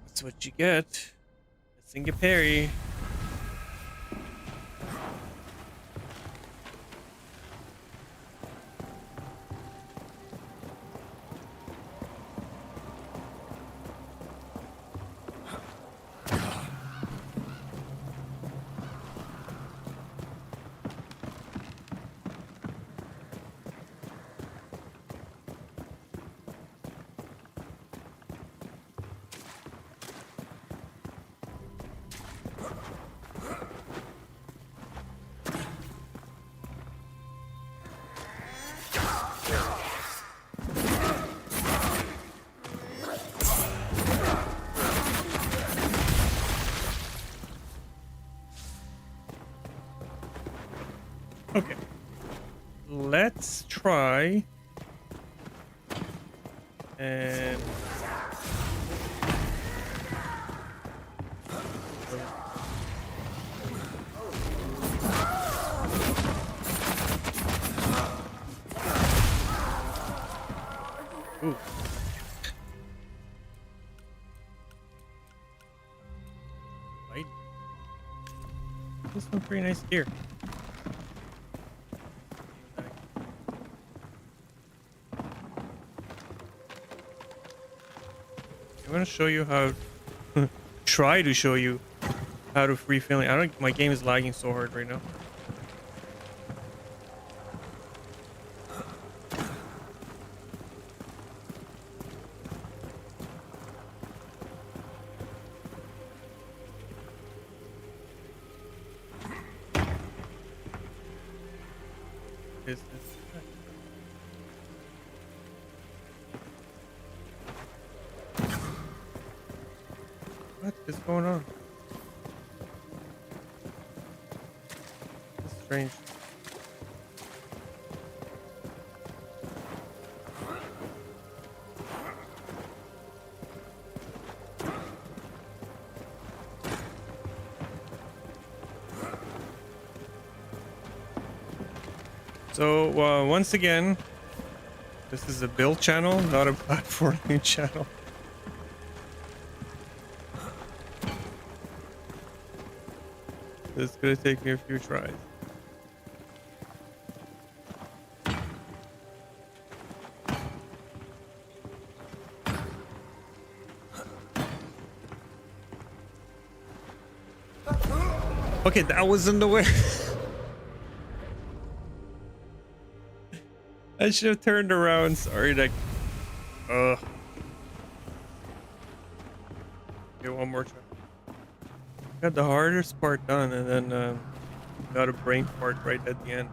Speaker 1: That's what you get. Sing a parry. Okay. Let's try and ooh. Light. This one's pretty nice gear. I'm gonna show you how try to show you how to free feeling. I don't my game is lagging so hard right now. Business. What is going on? That's strange. So once again, this is a build channel, not a platforming channel. It's gonna take me a few tries. Okay, that was in the way. I should have turned around. Sorry, like, okay, one more try. Got the hardest part done, and then got a brain part right at the end.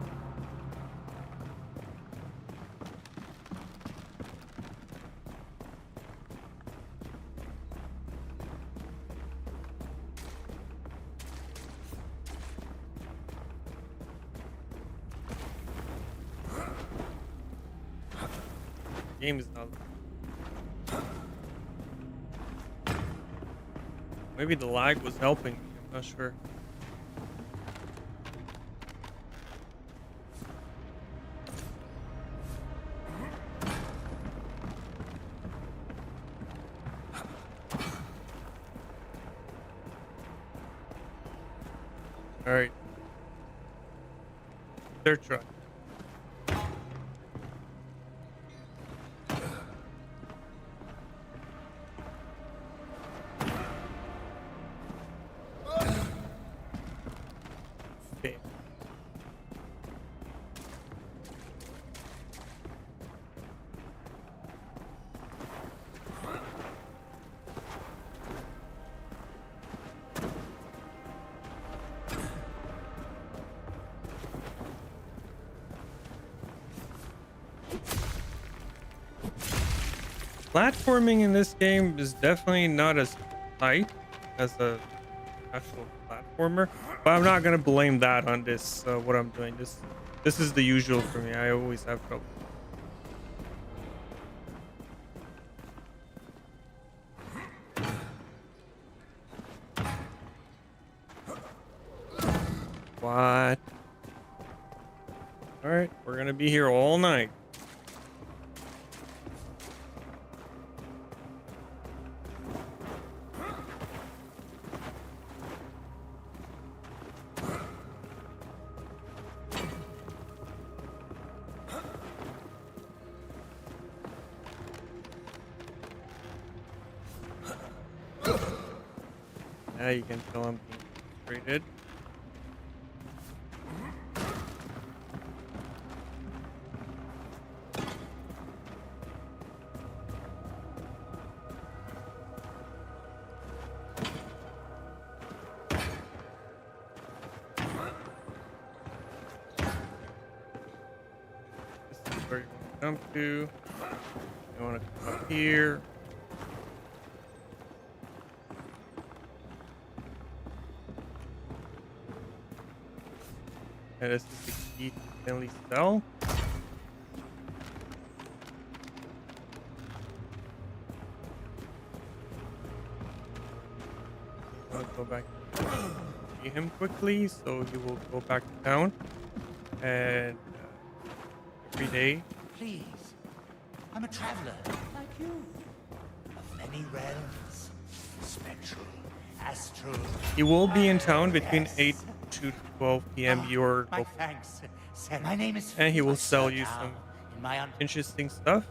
Speaker 1: Game is not. Maybe the lag was helping me. I'm not sure. All right. Third try. Okay. Platforming in this game is definitely not as tight as a actual platformer, but I'm not gonna blame that on this. What I'm doing, this is the usual for me. I always have trouble. What? All right, we're gonna be here all night. Now you can tell I'm being frustrated. This is where you want to jump to. You want to come up here. And this is the key to Stanley's cell. I'll go back to see him quickly, so he will go back to town. And every day.
Speaker 6: Please, I'm a traveler, like you. Of many realms. Spectral, astral.
Speaker 1: He will be in town between 8 to 12 p.m. your
Speaker 6: My
Speaker 1: local.
Speaker 6: thanks. My name is
Speaker 1: And he will
Speaker 6: I
Speaker 1: sell
Speaker 6: sat
Speaker 1: you
Speaker 6: down
Speaker 1: some
Speaker 6: in my
Speaker 1: interesting stuff.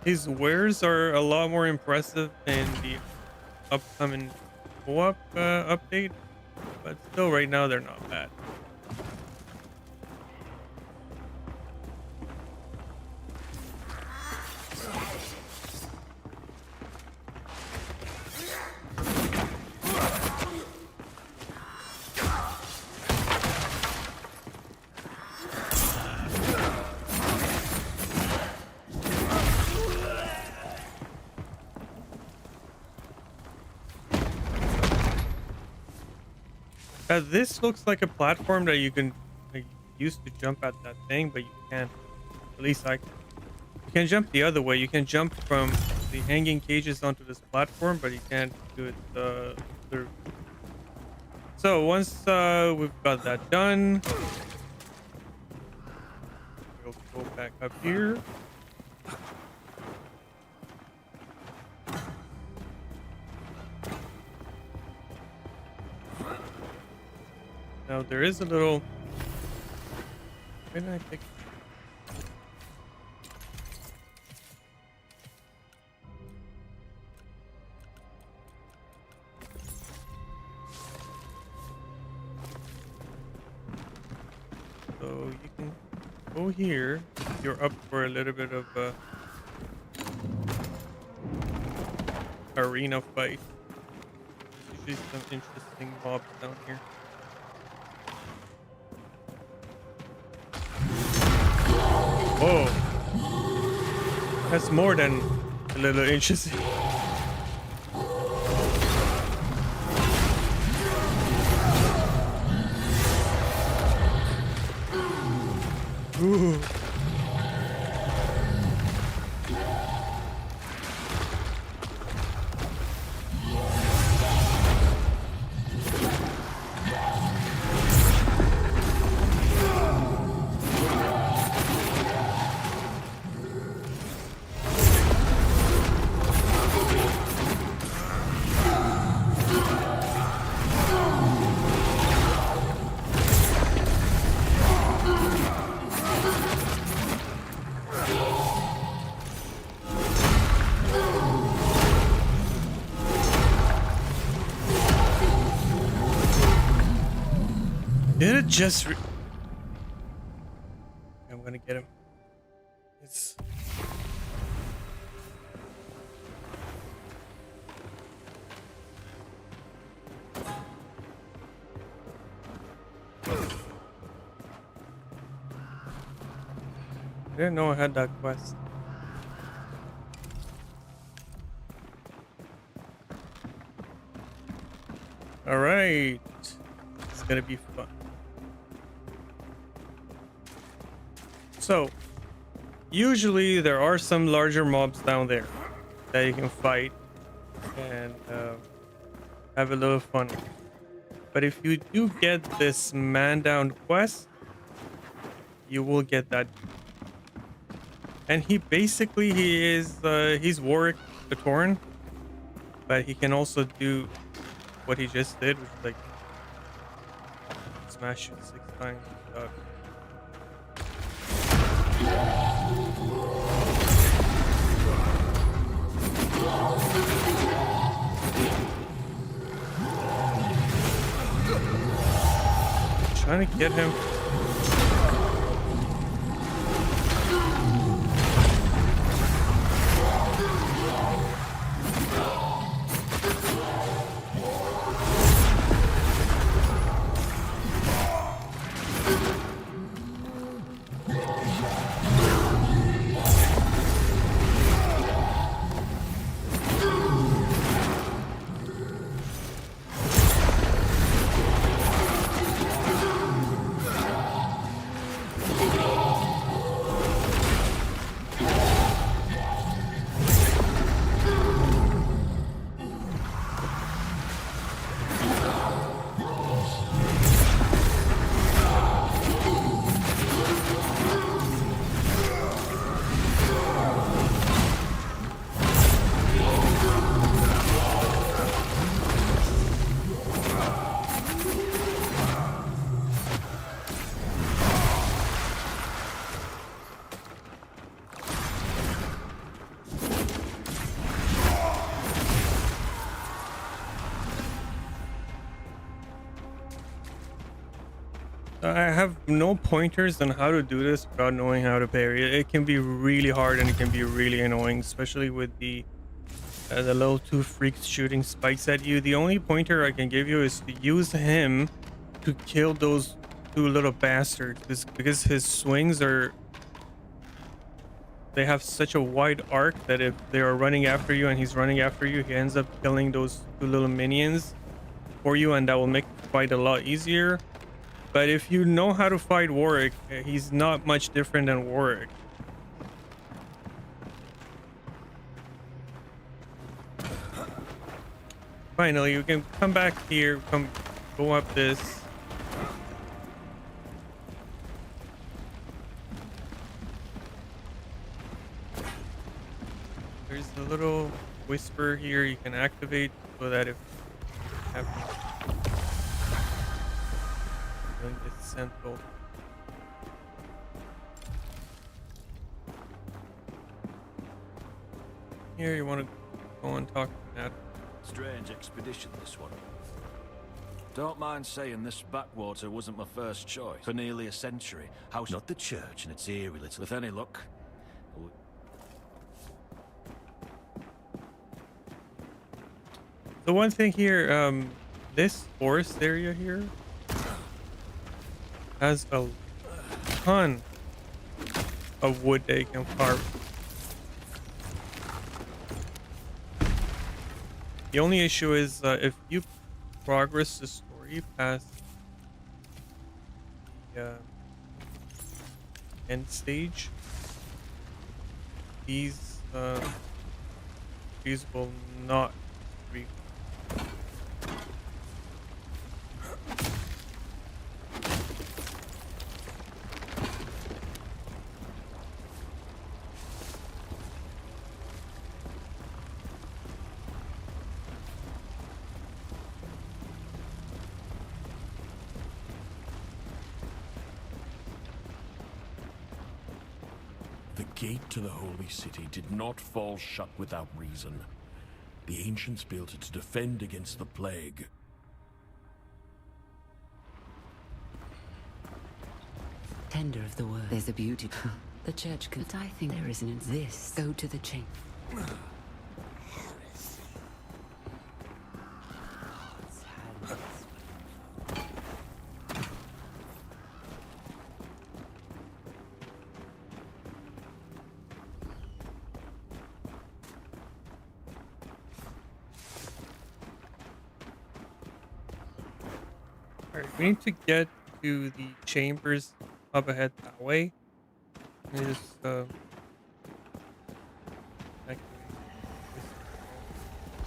Speaker 1: His wares are a lot more impressive than the upcoming co-op update, but still right now they're not bad. This looks like a platform that you can use to jump at that thing, but you can't. At least I can. You can jump the other way. You can jump from the hanging cages onto this platform, but you can't do it through. So once we've got that done, We'll go back up here. Now there is a little. Where did I pick? So you can go here if you're up for a little bit of arena fight. There's usually some interesting mobs down here. Whoa. That's more than a little interesting. Ooh. Did it just I'm gonna get him. It's I didn't know I had that quest. All right, it's gonna be fun. So, usually there are some larger mobs down there that you can fight and have a little fun with. But if you do get this man down quest, you will get that. And he basically he's Warwick the Torn, but he can also do what he just did, which is like smash you 6 times. Trying to get him. I have no pointers on how to do this without knowing how to parry it. It can be really hard and it can be really annoying, especially with the little 2 freaks shooting spikes at you. The only pointer I can give you is to use him to kill those 2 little bastards, because his swings they have such a wide arc that if they are running after you and he's running after you, he ends up killing those 2 little minions for you, and that will make the fight a lot easier. But if you know how to fight Warwick, he's not much different than Warwick. Finally, you can come back here, go up this. there's a little whisper here you can activate so that if you have then it's central. Here you want to go and talk to Nat.
Speaker 7: Strange expedition, this one. Don't mind saying this backwater wasn't my first choice. For nearly a century, house not the church and its eerie little... With any luck...
Speaker 1: The one thing here, this forest area here has a ton of wood they can carve. The only issue is if you progress the story past the end stage, these will not be.
Speaker 8: The gate to the holy city did not fall shut without reason. The ancients built it to defend against the plague.
Speaker 9: Tender of the word. There's a beauty. The church can. But I think there isn't in this. Go to the chamber.
Speaker 1: Alright, we need to get to the chambers up ahead that way. Let me just activate this.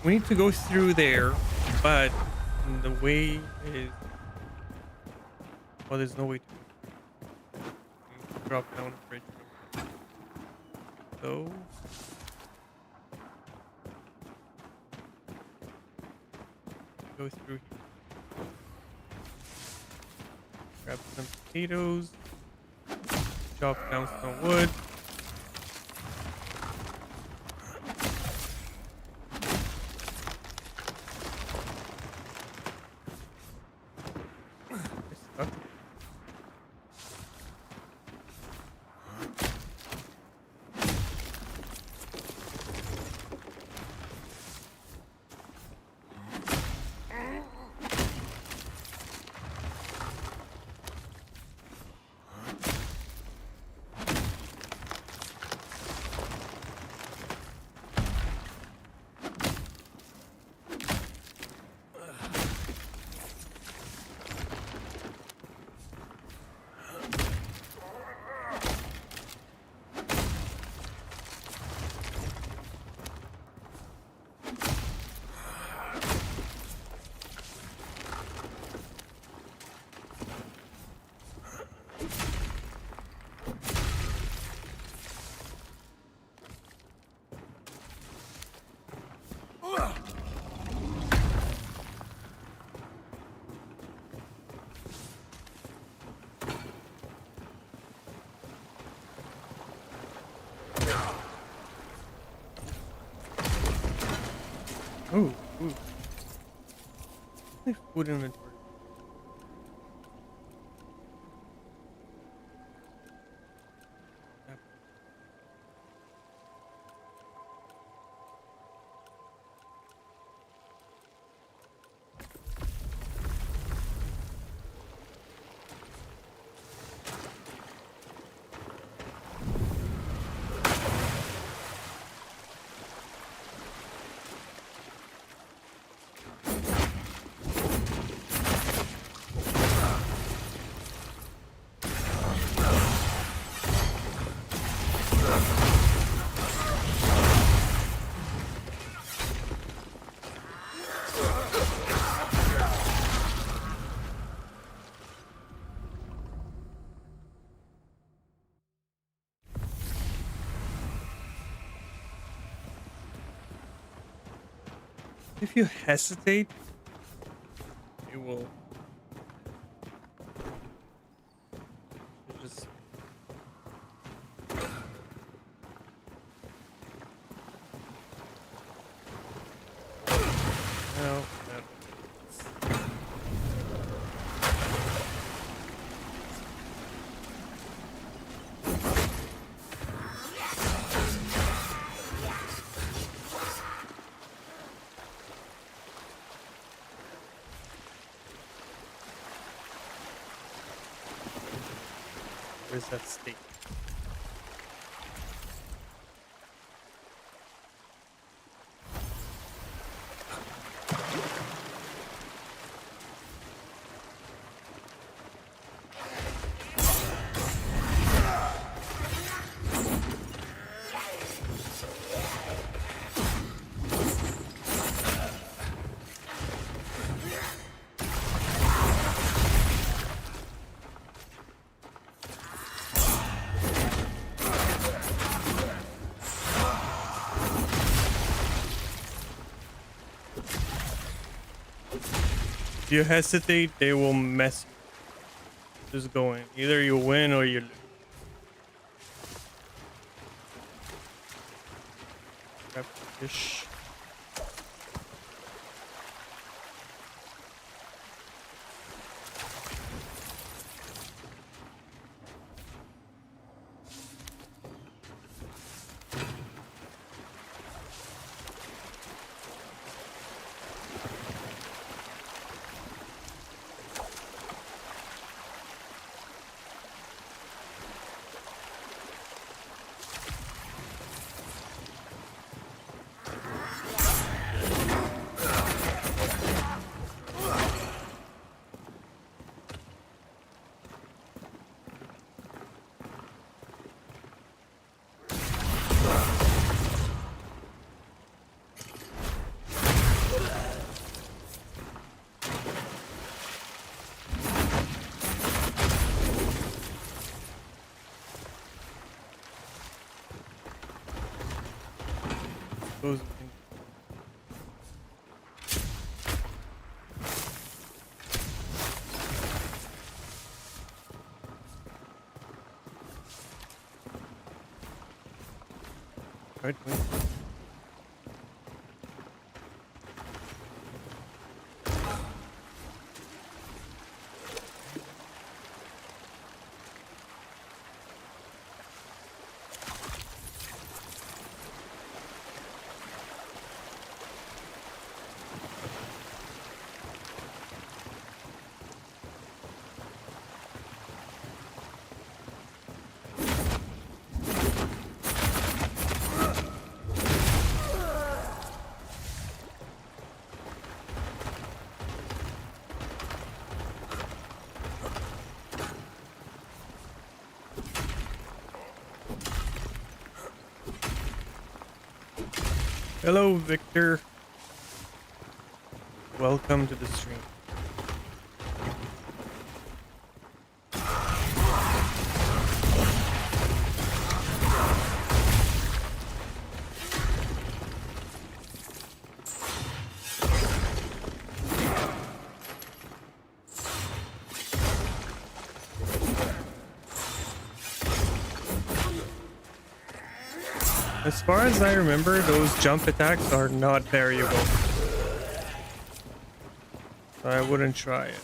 Speaker 1: We need to go through there, but the way is, well, there's no way to drop down a bridge. So go through here. Grab some potatoes, chop down some wood. It's stuck. Ooh, ooh. There's food inventory. If you hesitate, it will just no, no. Where's that stake? If you hesitate, they will mess you. Just going. Either you win or you lose. Grab the fish. Goes in. Right, wait. Hello, Victor. Welcome to the stream. As far as I remember, those jump attacks are not variable. So I wouldn't try it.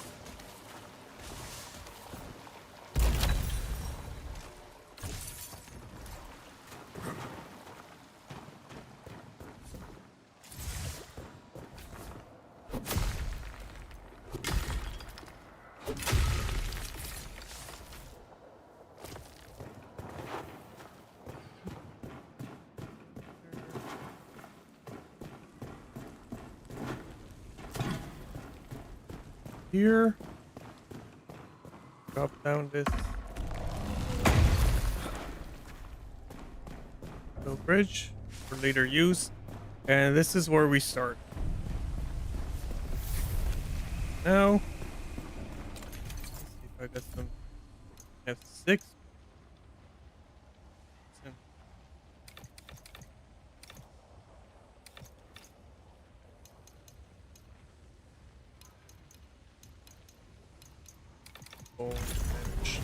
Speaker 1: Here, drop down this little bridge for later use, and this is where we start. Now, let's see if I got some F6. bone damage.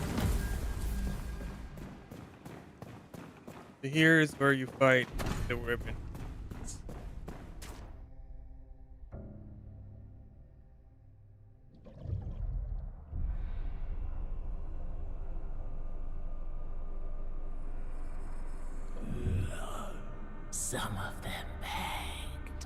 Speaker 1: So here is where you fight the weapon.
Speaker 6: Some of them begged.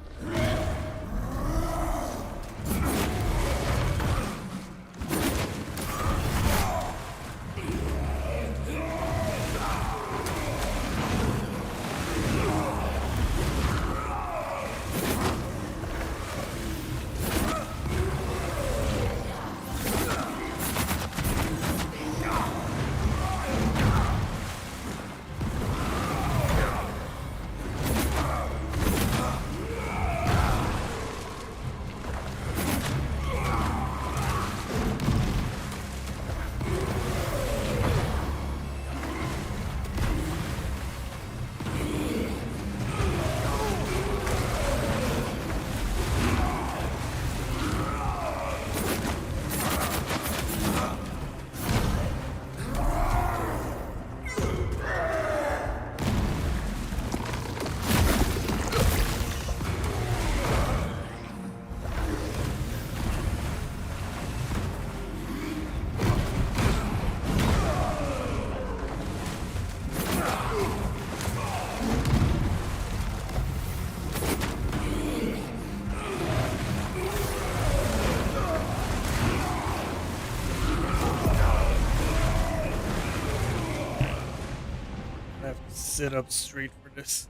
Speaker 1: I have to sit up straight for this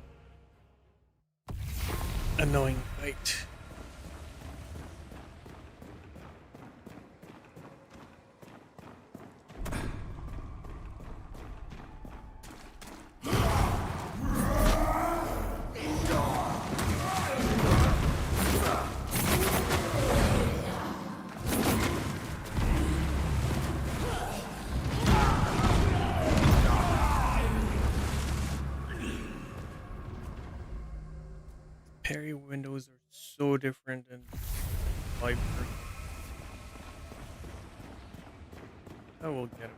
Speaker 1: annoying fight. Parry windows are so different in live version. I will get it.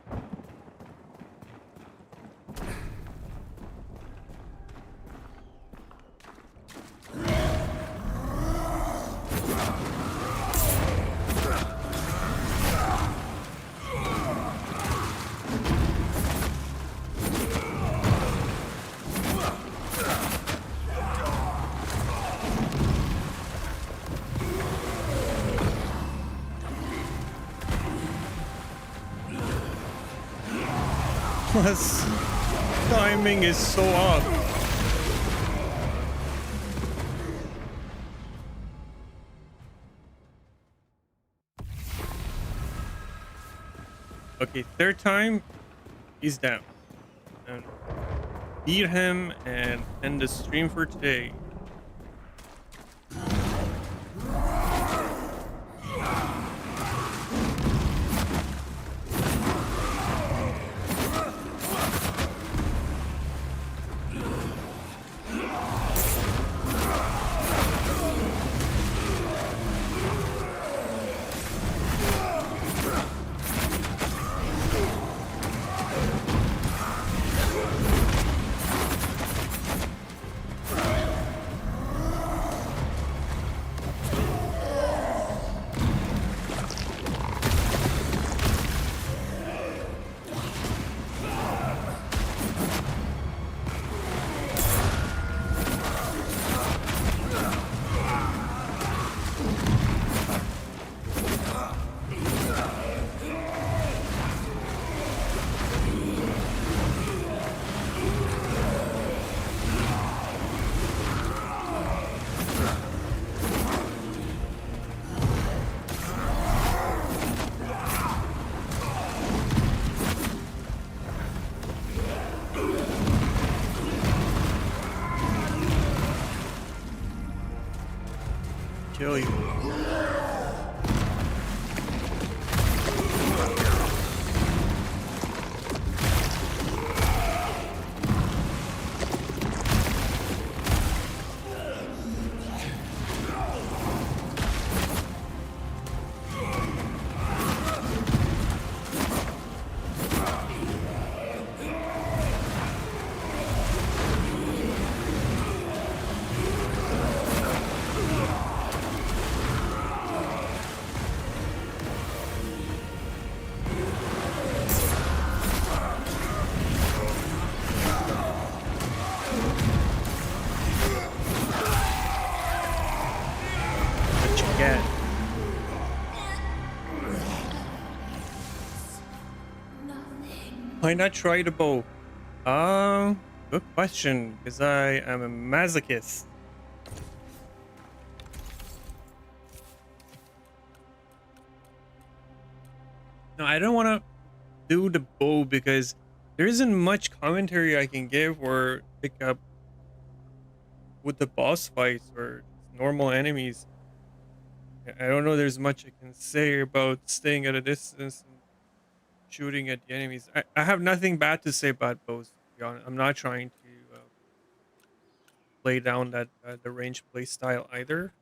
Speaker 1: Plus, timing is so off. Okay, third time, he's down. And beat him and end the stream for today. Kill you. Why not try the bow? Good question, because I am a masochist. No, I don't want to do the bow because there isn't much commentary I can give or pick up with the boss fights or normal enemies. I don't know there's much I can say about staying at a distance and shooting at the enemies. I have nothing bad to say about bows, to be honest. I'm not trying to play down that the range play style either.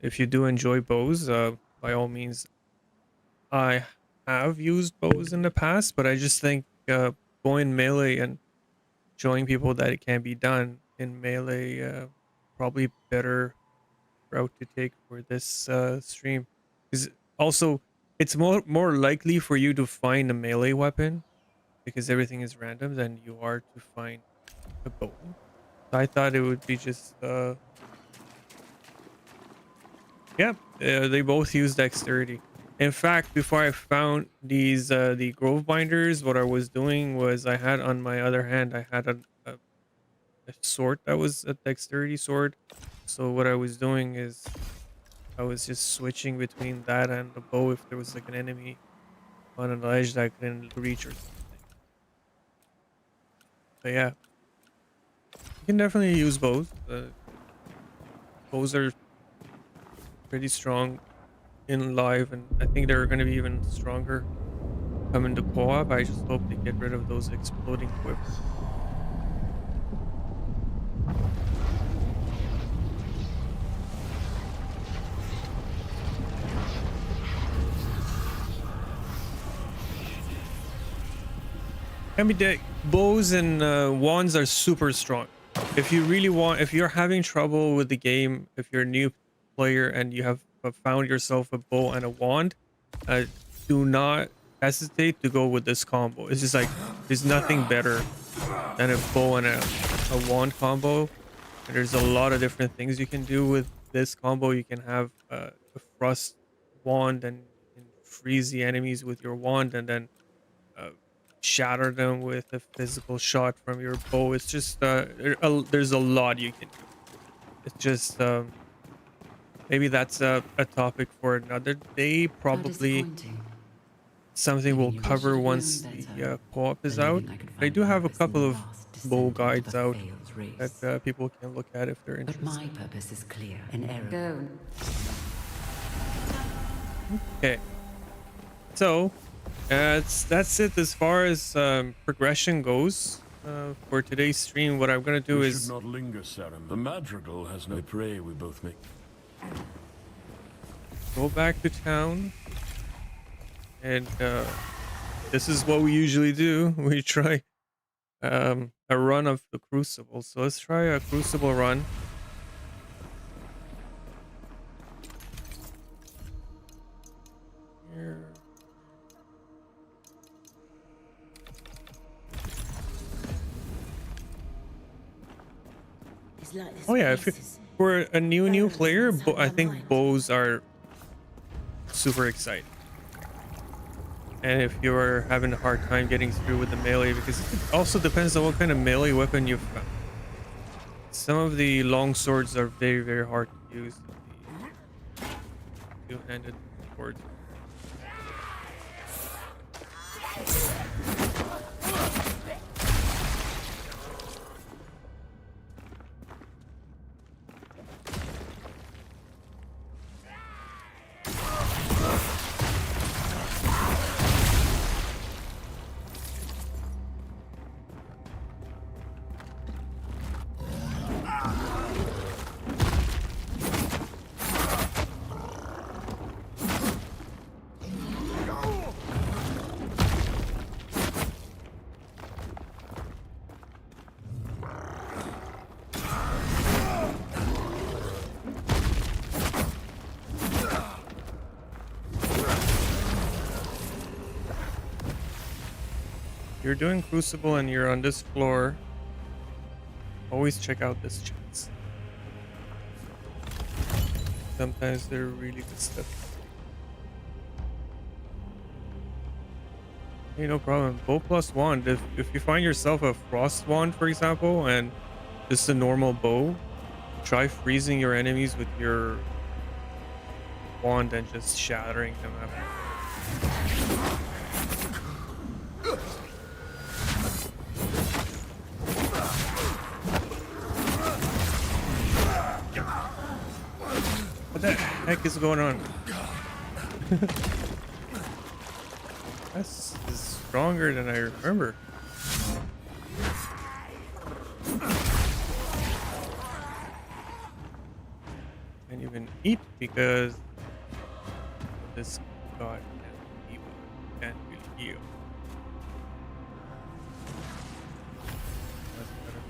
Speaker 1: If you do enjoy bows, by all means, I have used bows in the past, but I just think going melee and showing people that it can be done in melee probably better route to take for this stream. Because also, it's more likely for you to find a melee weapon because everything is random than you are to find a bow. So I thought it would be just yeah, they both use dexterity. In fact, before I found these the grove binders, what I was doing was I had on my other hand I had a sword that was a dexterity sword. So what I was doing is I was just switching between that and the bow if there was like an enemy on an ledge that I couldn't reach or something. But yeah, you can definitely use bows. Bows are pretty strong in live, and I think they're going to be even stronger coming to co-op. I just hope they get rid of those exploding quips. I mean, the bows and wands are super strong. If you really want, if you're having trouble with the game, if you're a new player and you have found yourself a bow and a wand, uh, do not hesitate to go with this combo. It's just like there's nothing better than a bow and a wand combo. And there's a lot of different things you can do with this combo. You can have a frost wand and you can freeze the enemies with your wand and then uh, shatter them with a physical shot from your bow. It's just there's a lot you can do. It's just maybe that's a topic for another day.
Speaker 9: How
Speaker 1: Probably
Speaker 9: disappointing.
Speaker 1: something
Speaker 9: Giving
Speaker 1: we'll
Speaker 9: you- I should
Speaker 1: cover
Speaker 9: have
Speaker 1: once
Speaker 9: known
Speaker 1: the
Speaker 9: better.
Speaker 1: co-op is out.
Speaker 9: Believing I could
Speaker 1: I
Speaker 9: find
Speaker 1: do have a
Speaker 9: purpose in
Speaker 1: couple
Speaker 9: the
Speaker 1: of
Speaker 9: vast
Speaker 1: bow
Speaker 9: descent into
Speaker 1: guides
Speaker 9: the
Speaker 1: out
Speaker 9: failed
Speaker 1: that
Speaker 9: race.
Speaker 1: people can look at if they're
Speaker 9: But my
Speaker 1: interested.
Speaker 9: purpose is clear. An error.
Speaker 2: Go.
Speaker 1: Okay, so that's it as far as progression goes for today's stream. What I'm gonna do
Speaker 8: We
Speaker 1: is
Speaker 8: should not linger, Sarum. The madrigal has no prey we both make.
Speaker 1: go back to town, and this is what we usually do. We try a run of the crucible. So let's try a crucible run. Here. Oh yeah, if for a new player, I think bows are super exciting. And if you're having a hard time getting through with the melee, because it also depends on what kind of melee weapon you've found. Some of the long swords are very hard to use. The two-handed swords. You're doing Crucible and you're on this floor, always check out this chest. Sometimes they're really good stuff. Hey, no problem. Bow plus wand. If you find yourself a frost wand, for example, and just a normal bow, try freezing your enemies with your wand and just shattering them after. What the heck is going on? This is stronger than I remember. Can't even eat because this god can't really heal. That's better.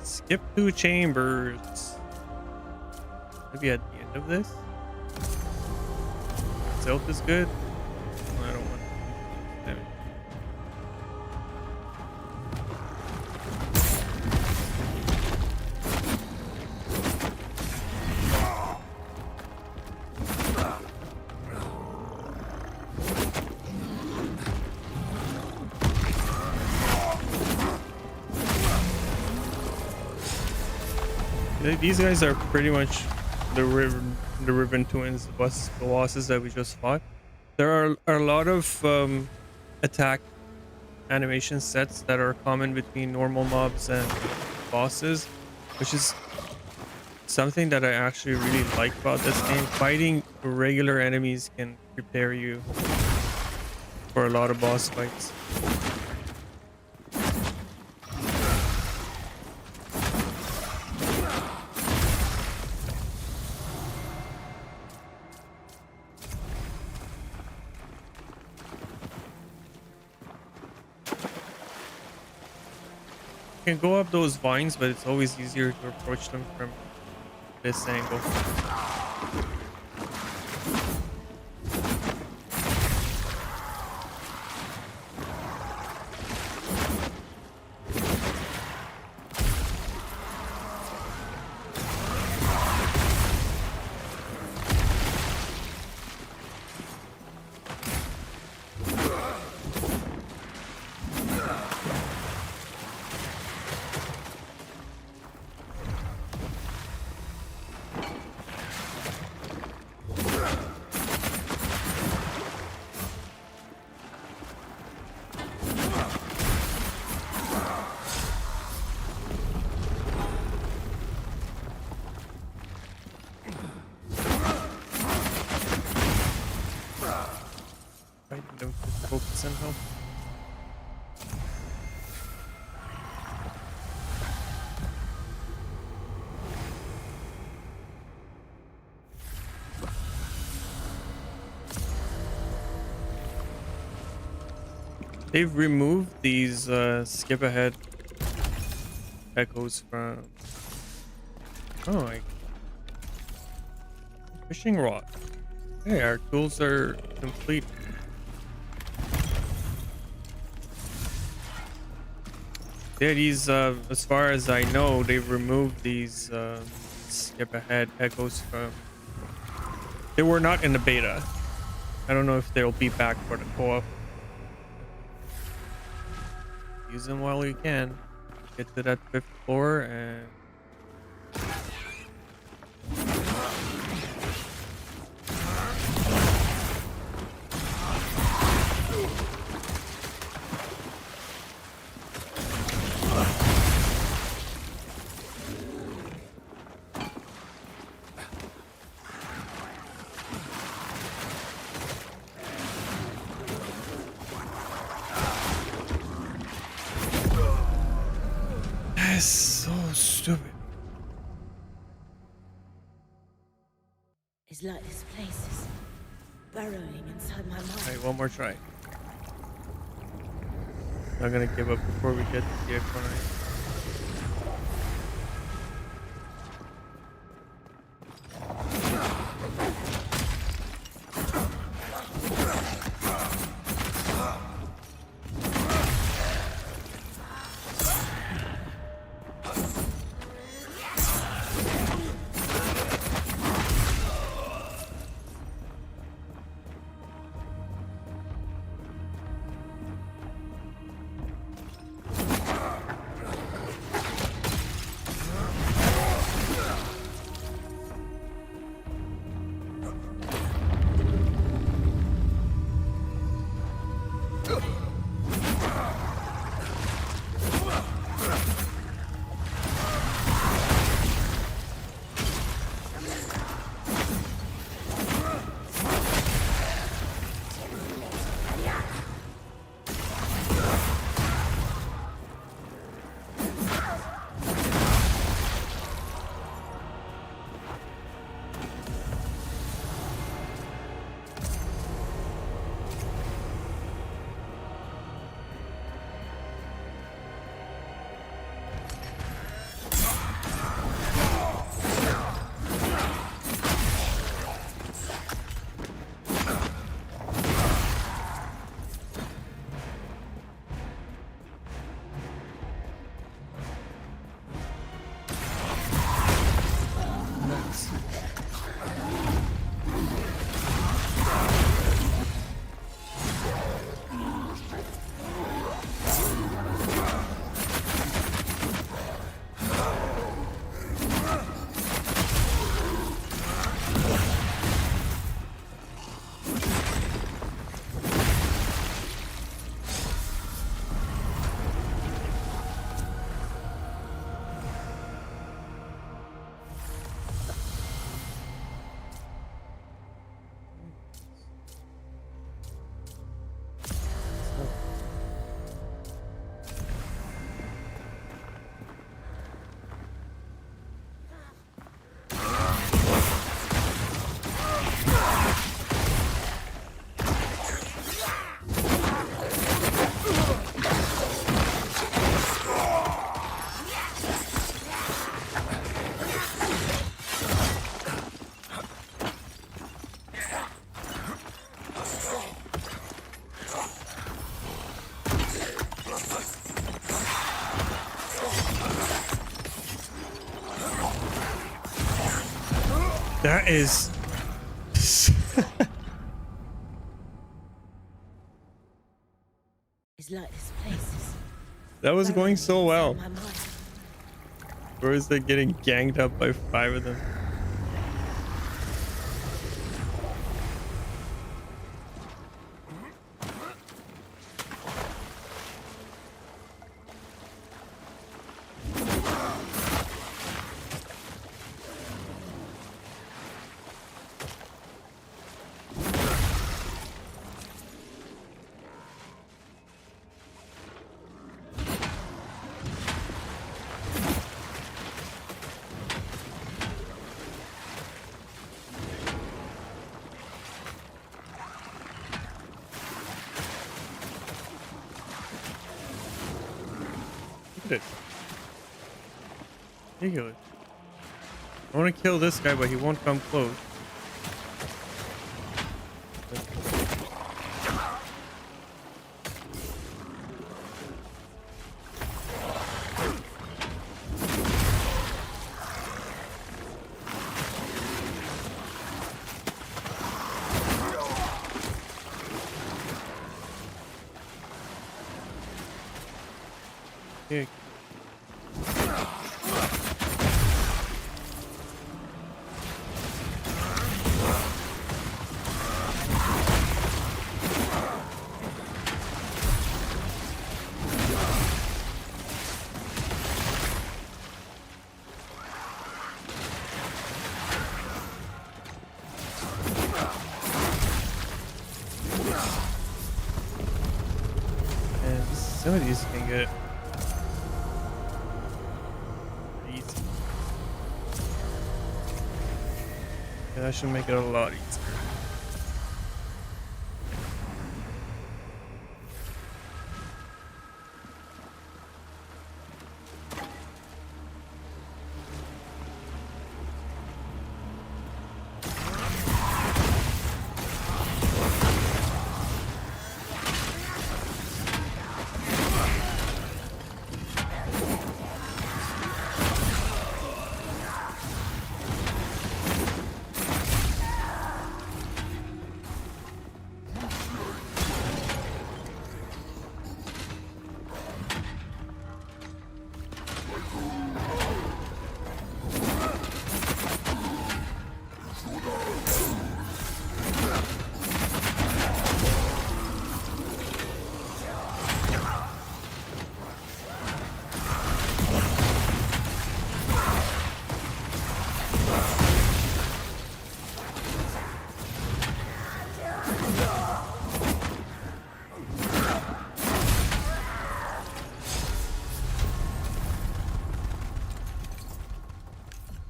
Speaker 1: Skip 2 chambers. Maybe at the end of this. Stealth is good. I don't want to. These guys are pretty much the Riven Twins bosses that we just fought. There are a lot of attack animation sets that are common between normal mobs and bosses, which is something that I actually really like about this game. Fighting regular enemies can prepare you for a lot of boss fights. Can go up those vines, but it's always easier to approach them from this angle. Focus and help. They've removed these skip ahead echoes from. Oh, like fishing rod. Hey, our tools are complete. Yeah, these, as far as I know, they've removed these skip ahead echoes from. They were not in the beta. I don't know if they'll be back for the co-op. Use them while you can. Get to that 5th floor and. That's so stupid.
Speaker 10: It's like this place is burrowing inside my mind.
Speaker 1: Alright, one more try. Not gonna give up before we get to the Equine. That is
Speaker 10: It's like this place is
Speaker 1: that was going so well.
Speaker 10: my mind.
Speaker 1: Or is they getting ganged up by 5 of them? It. Ridiculous. I want to kill this guy, but he won't come close. Here. And some of these can get easy. Yeah, that should make it a lot easier.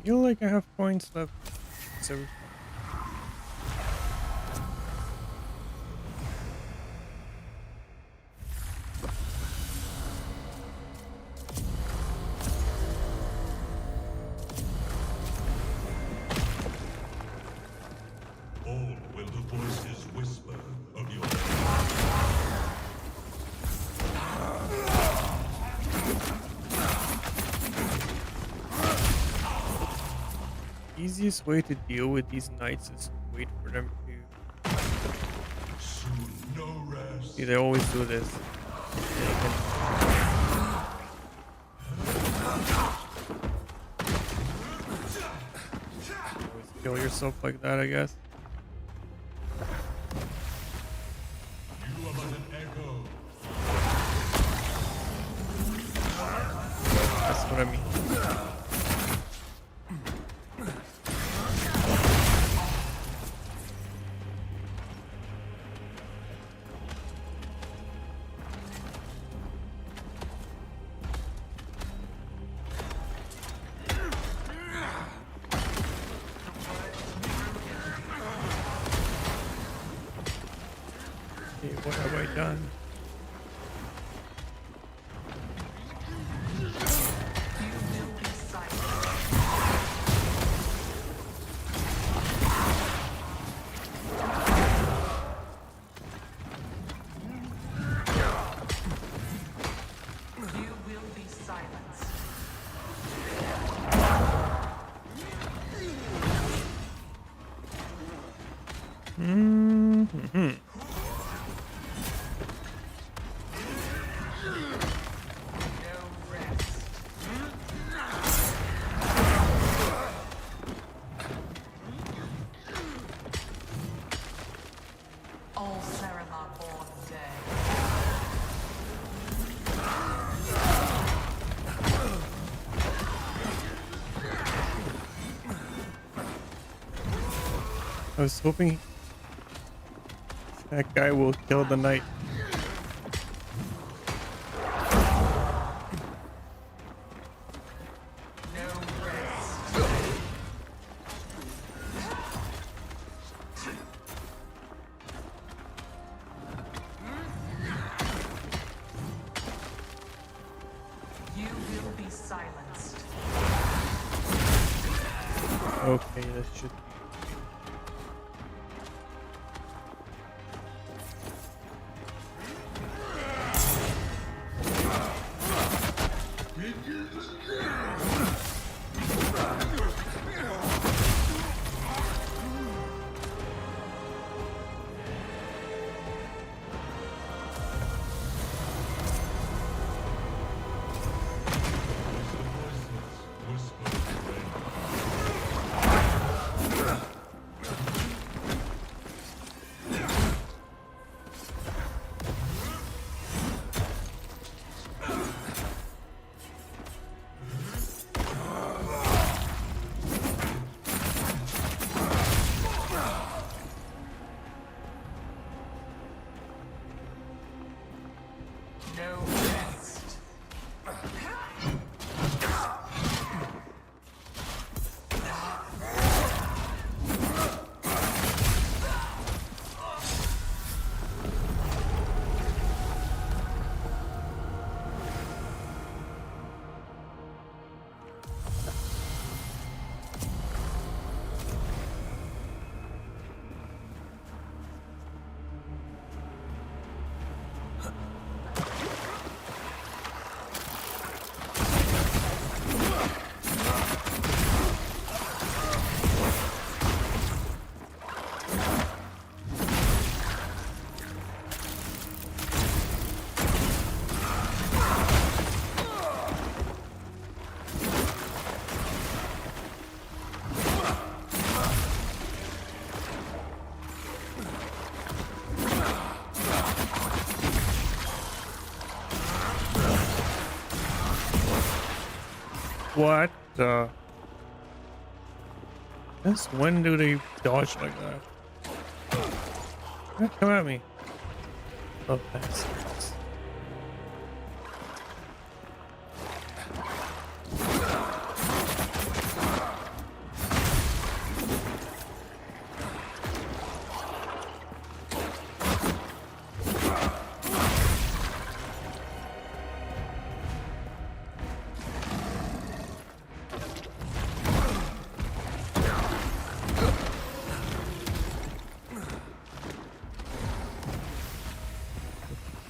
Speaker 1: feel like I have coins left. So
Speaker 10: All will the voices whisper of your
Speaker 1: easiest way to deal with these knights is wait for them to.
Speaker 10: soon no rest.
Speaker 1: See, they always do this. Always kill yourself like that, I guess.
Speaker 10: You are but an echo.
Speaker 1: That's what I mean. Okay, what have I done? Mm-hmm.
Speaker 11: All Saramar born day.
Speaker 1: I was hoping that guy will kill the knight.
Speaker 11: You will be silenced.
Speaker 1: Okay, that should be.
Speaker 10: Whisper of rain.
Speaker 11: No rest.
Speaker 1: What the? Since when do they dodge like that? Come at me. Oh, bastards.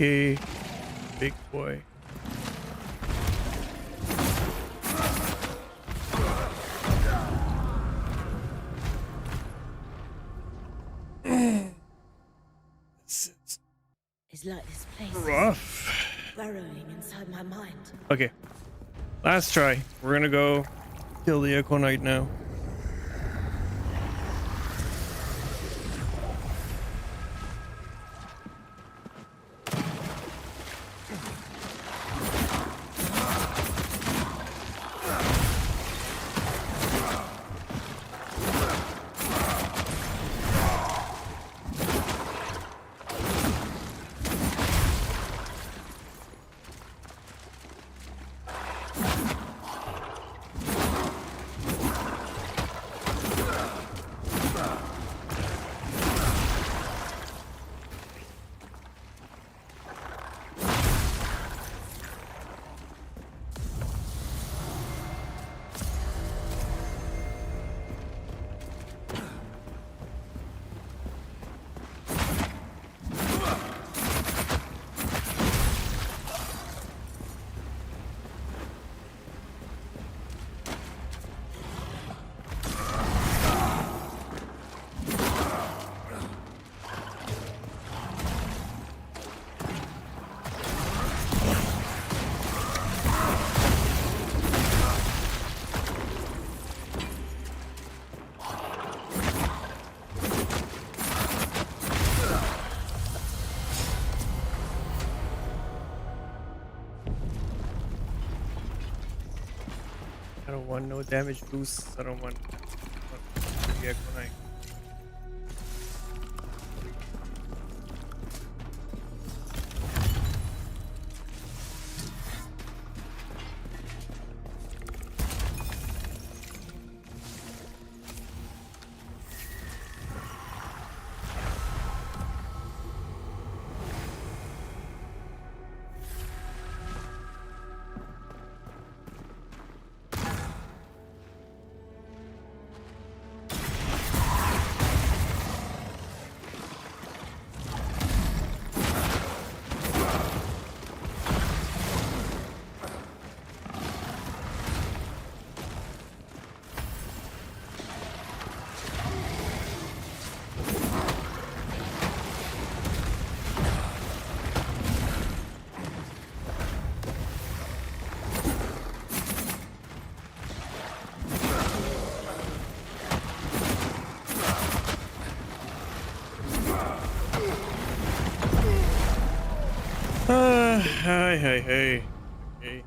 Speaker 1: Okay, big boy.
Speaker 12: It's like this place
Speaker 1: Rough.
Speaker 12: burrowing inside my mind.
Speaker 1: Okay, last try. We're gonna go kill the Echo Knight now. I don't want no damage boosts. I don't want the Echo Knight. Hey. Okay.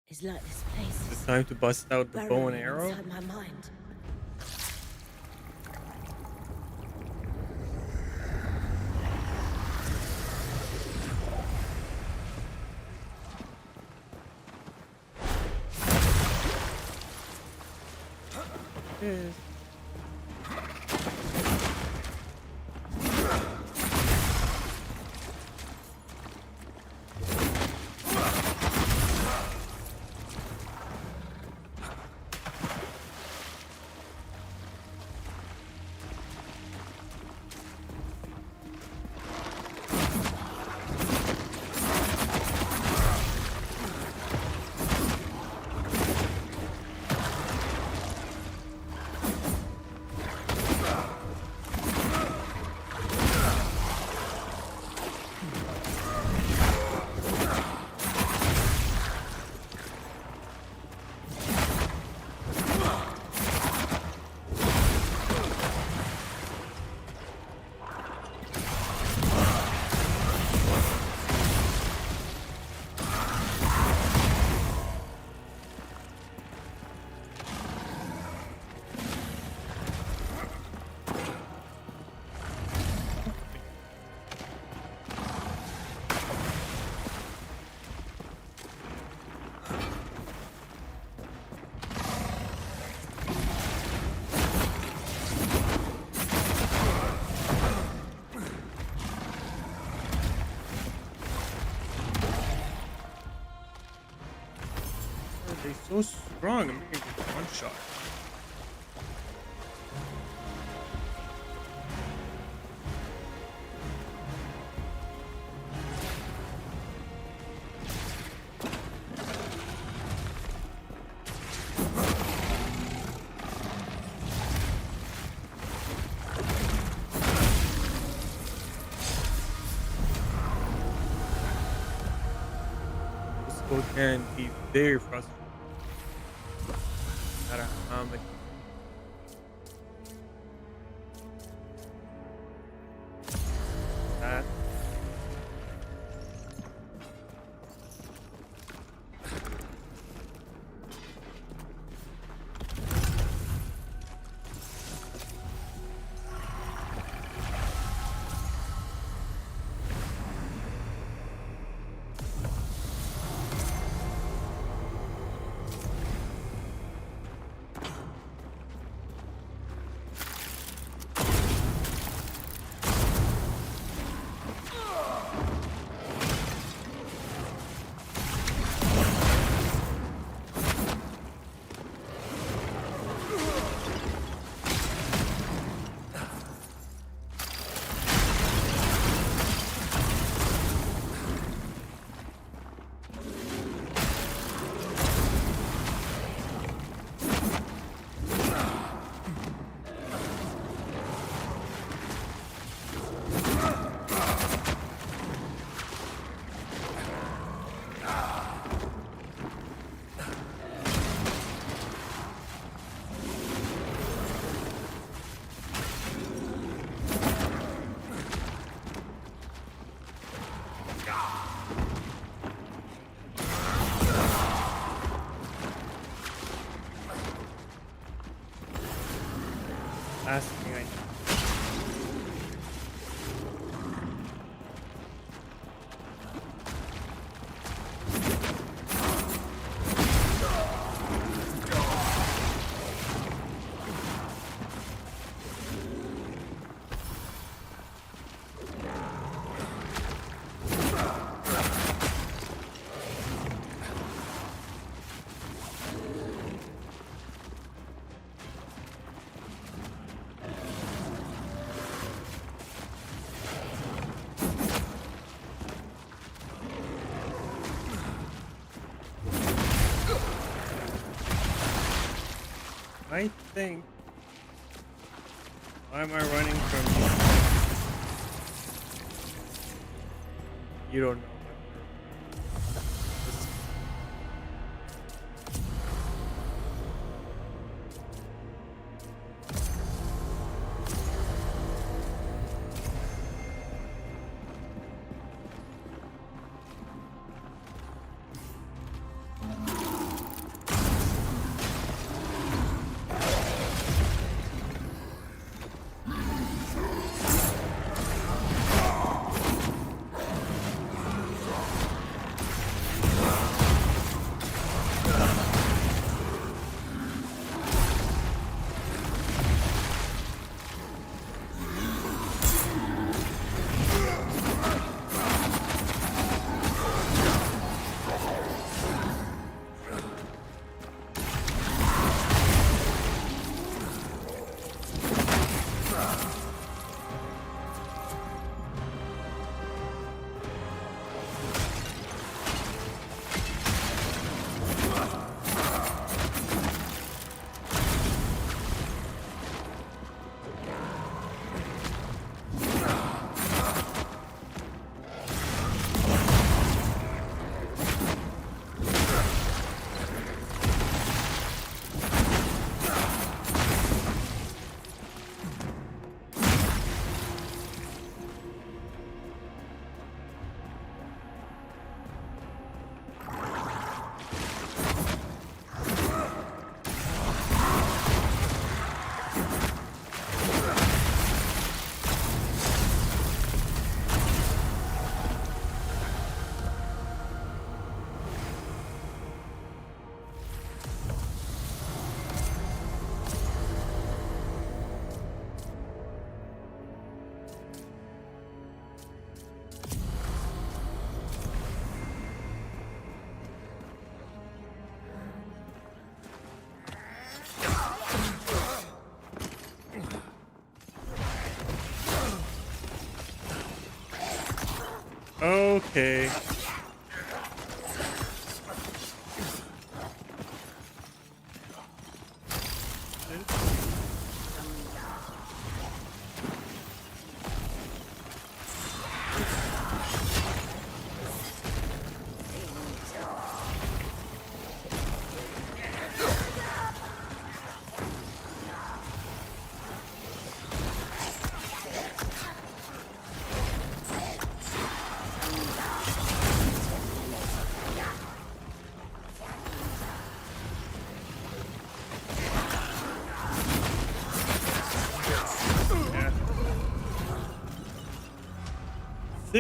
Speaker 12: It's like this place
Speaker 1: It's time to bust out the bow and
Speaker 12: burrowing
Speaker 1: arrow.
Speaker 12: inside my mind.
Speaker 1: Yes. They're so strong. I'm getting just one shot. people can be very frustrated. No matter how much. That. Last thing I I think. Why am I running from you? You don't know. Okay.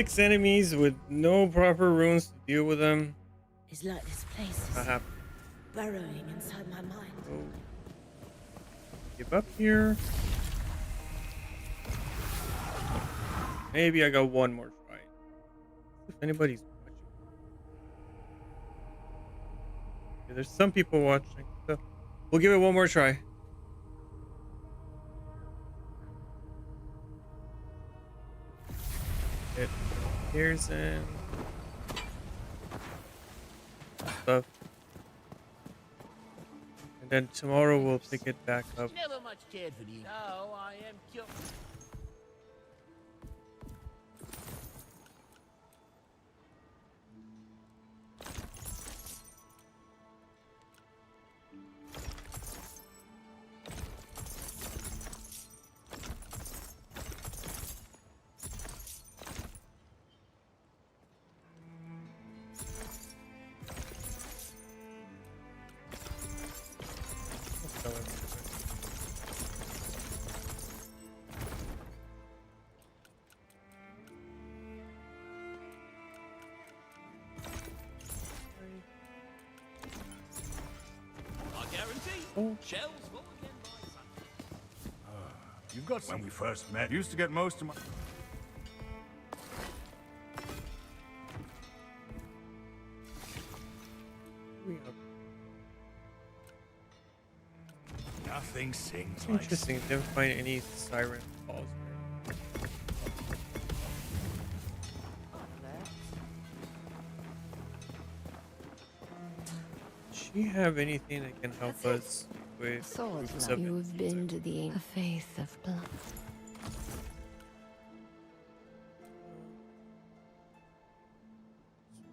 Speaker 1: 6 enemies with no proper runes to deal with them.
Speaker 12: It's like this place is
Speaker 1: Not happening.
Speaker 12: burrowing inside my mind.
Speaker 1: Oh. Give up here. Maybe I got one more try. If anybody's watching. Okay, there's some people watching, so we'll give it one more try. Here's in stuff. And then tomorrow we'll pick it back up.
Speaker 5: Never much cared for you. No, I am curious. Shells full again by Sunday.
Speaker 3: You've got when we first met. Used to get most of my. Nothing sings like.
Speaker 1: Interesting. Didn't find any siren calls. Does she have anything that can help us with groups of
Speaker 2: You have been to the faith of blood.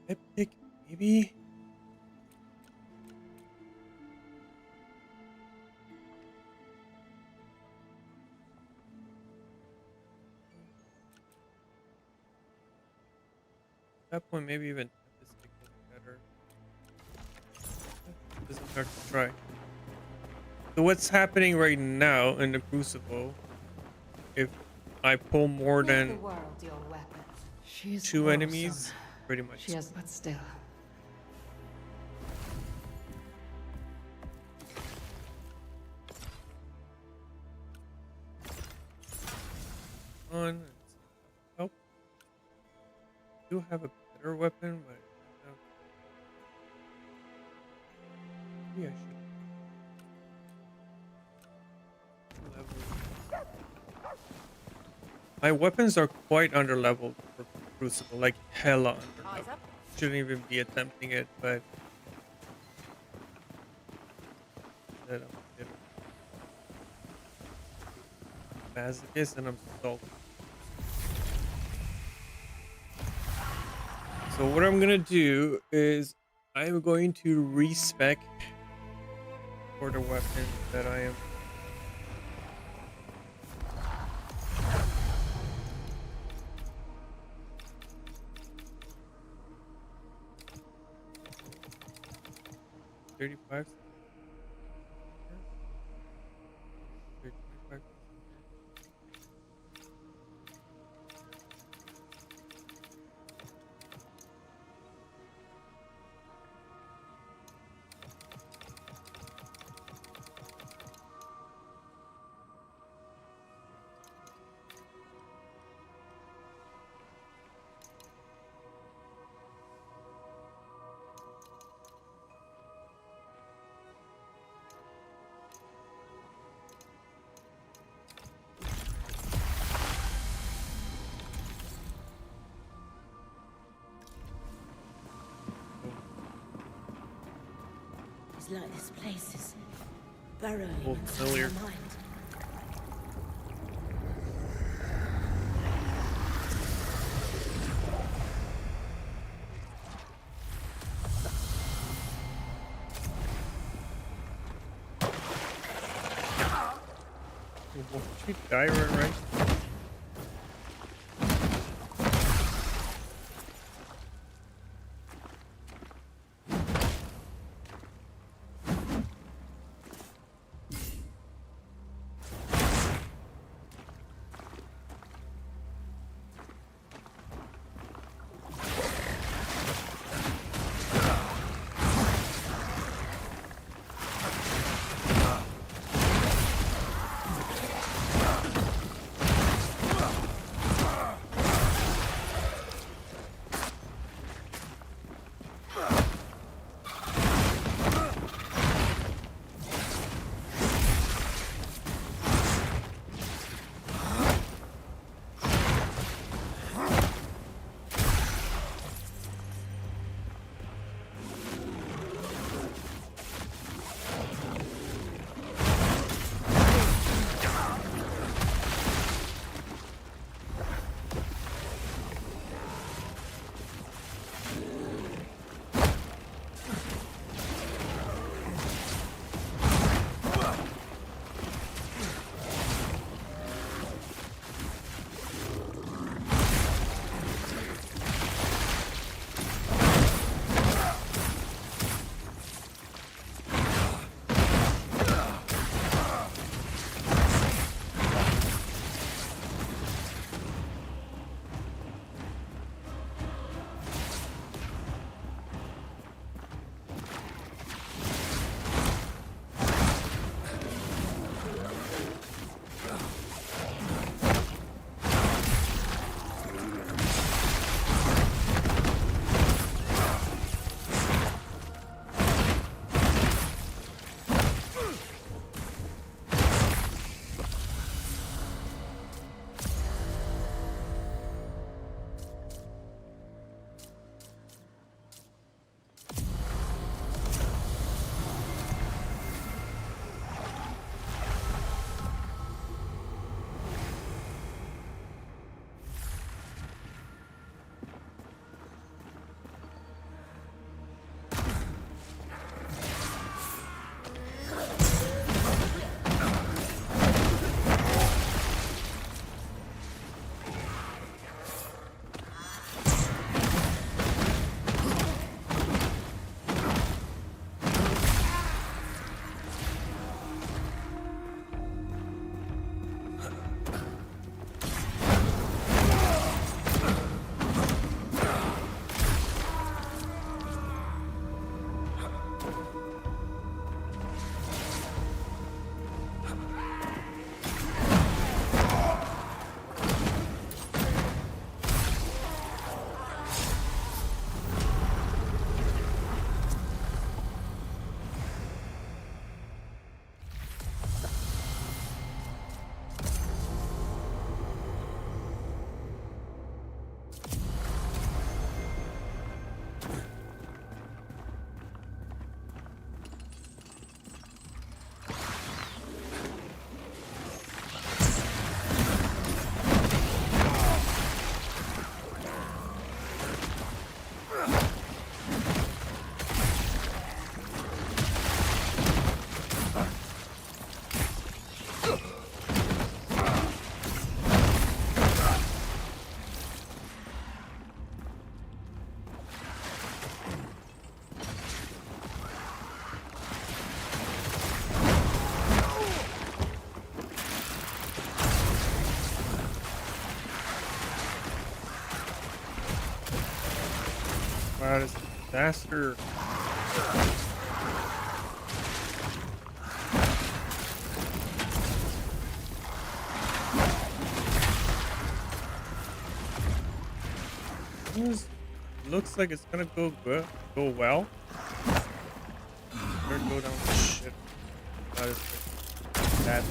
Speaker 1: Epic, maybe? At that point, maybe even this stick will be better. Doesn't hurt to try. So what's happening right now in the Crucible, if I pull more than two enemies, pretty much.
Speaker 2: She has, but still.
Speaker 1: On. Help. I do have a better weapon, but I don't. Maybe I should. My weapons are quite underleveled for Crucible, like hella underleveled. Shouldn't even be attempting it, but masochist and I'm salty. So what I'm gonna do is I'm going to respec for the weapons that I am. $35.
Speaker 12: It's like this place is burrowing
Speaker 1: Oh,
Speaker 12: inside
Speaker 1: familiar.
Speaker 12: my mind.
Speaker 1: Won't you die right? Faster. Looks like it's gonna go good, go well. Or go down to shit. That is bad.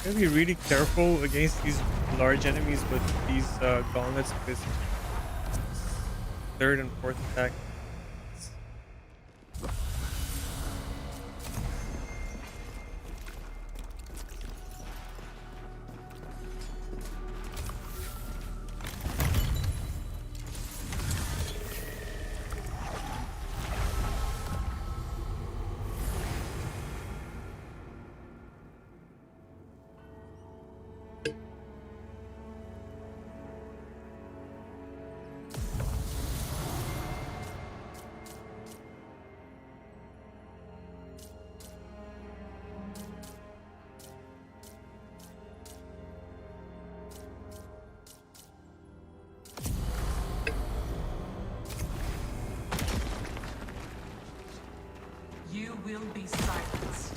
Speaker 1: Gotta be really careful against these large enemies with these gauntlets because third and fourth attack.
Speaker 11: You will be silenced.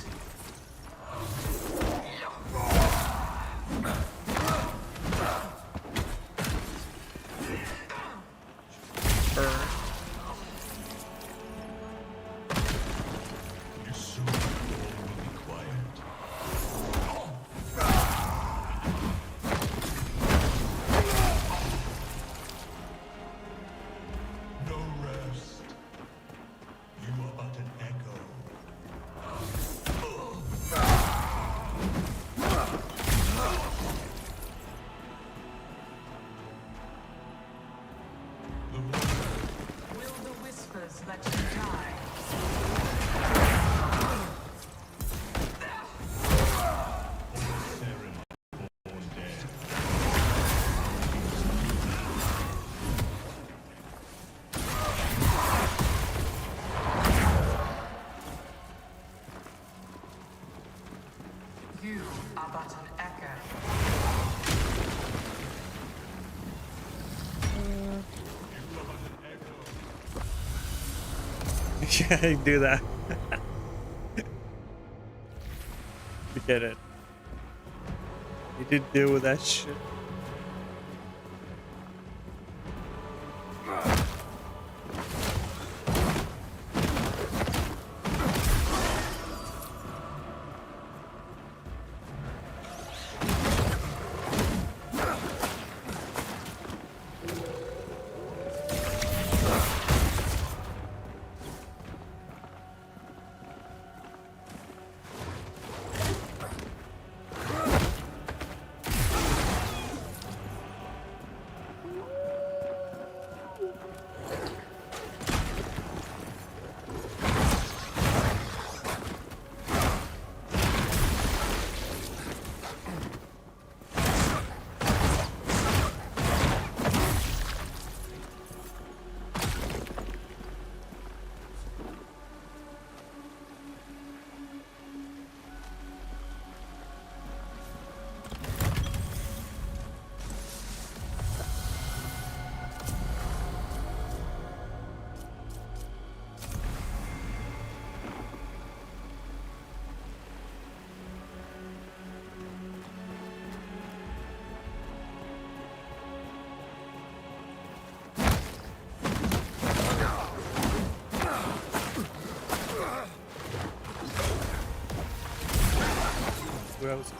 Speaker 11: Let you die. You are but an echo.
Speaker 1: Yeah, do that. You get it. You did deal with that shit. that was.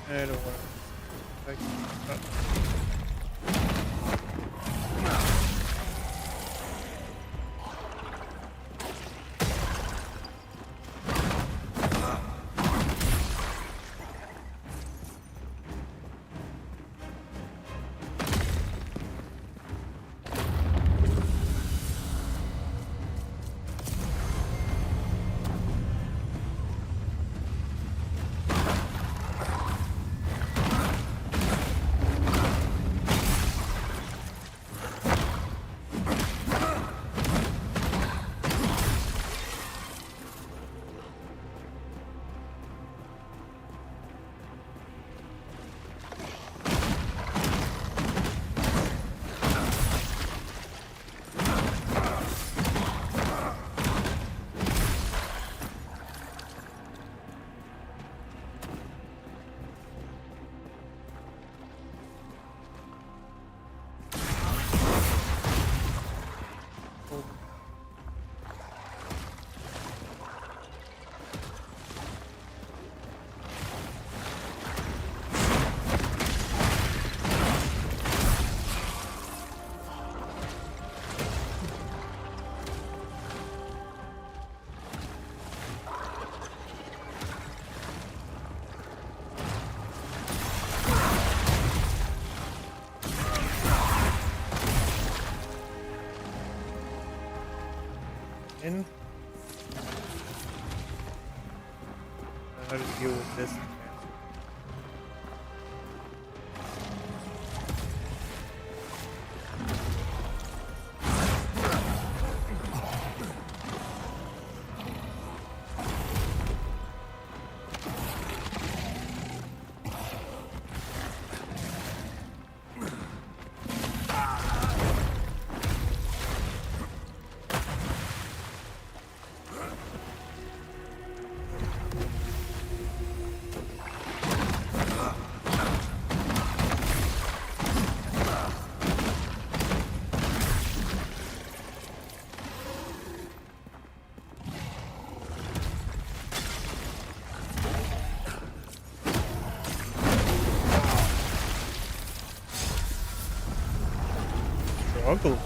Speaker 1: I don't want in. How to deal with this. Struggle.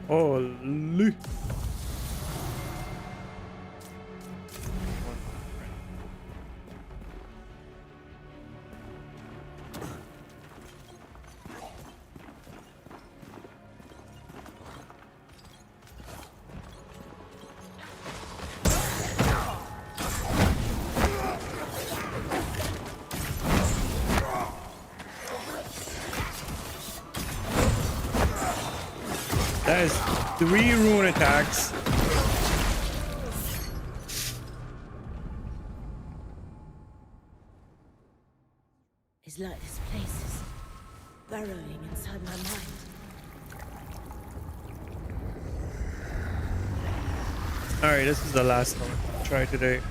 Speaker 1: Holy. That is 3 rune attacks.
Speaker 12: It's like this place is burrowing inside my mind.
Speaker 1: Alright, this is the last one I'll try today.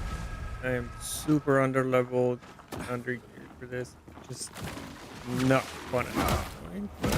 Speaker 1: I am super under leveled, under geared for this. Just not fun at this point, but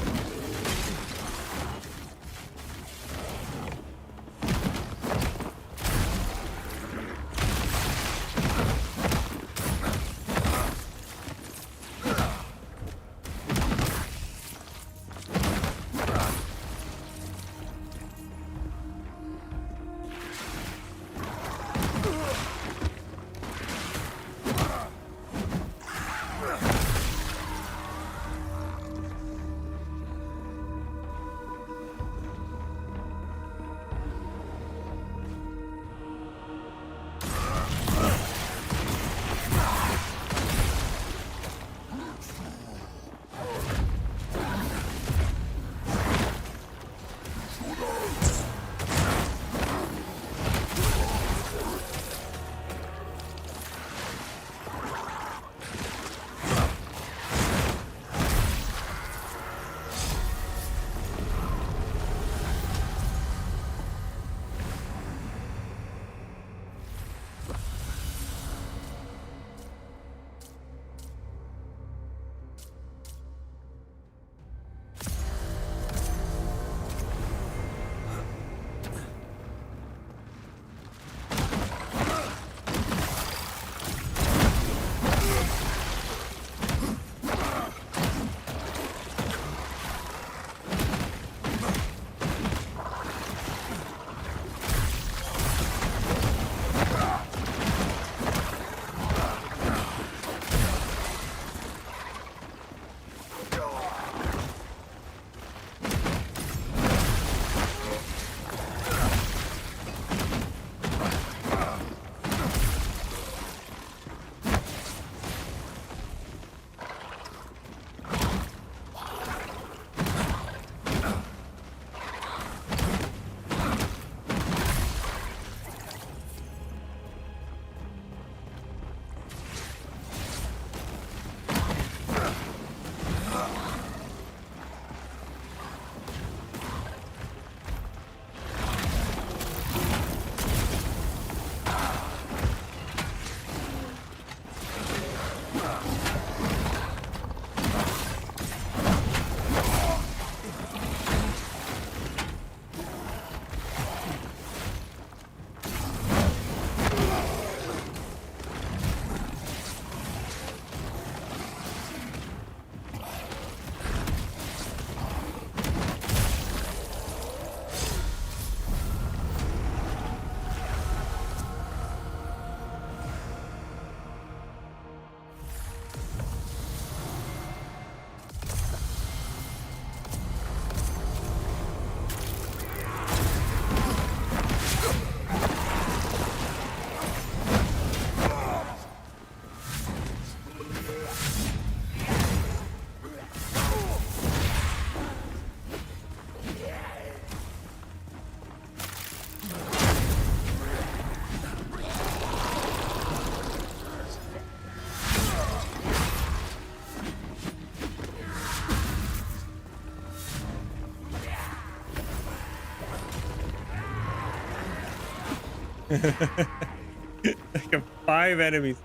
Speaker 1: like 5 enemies.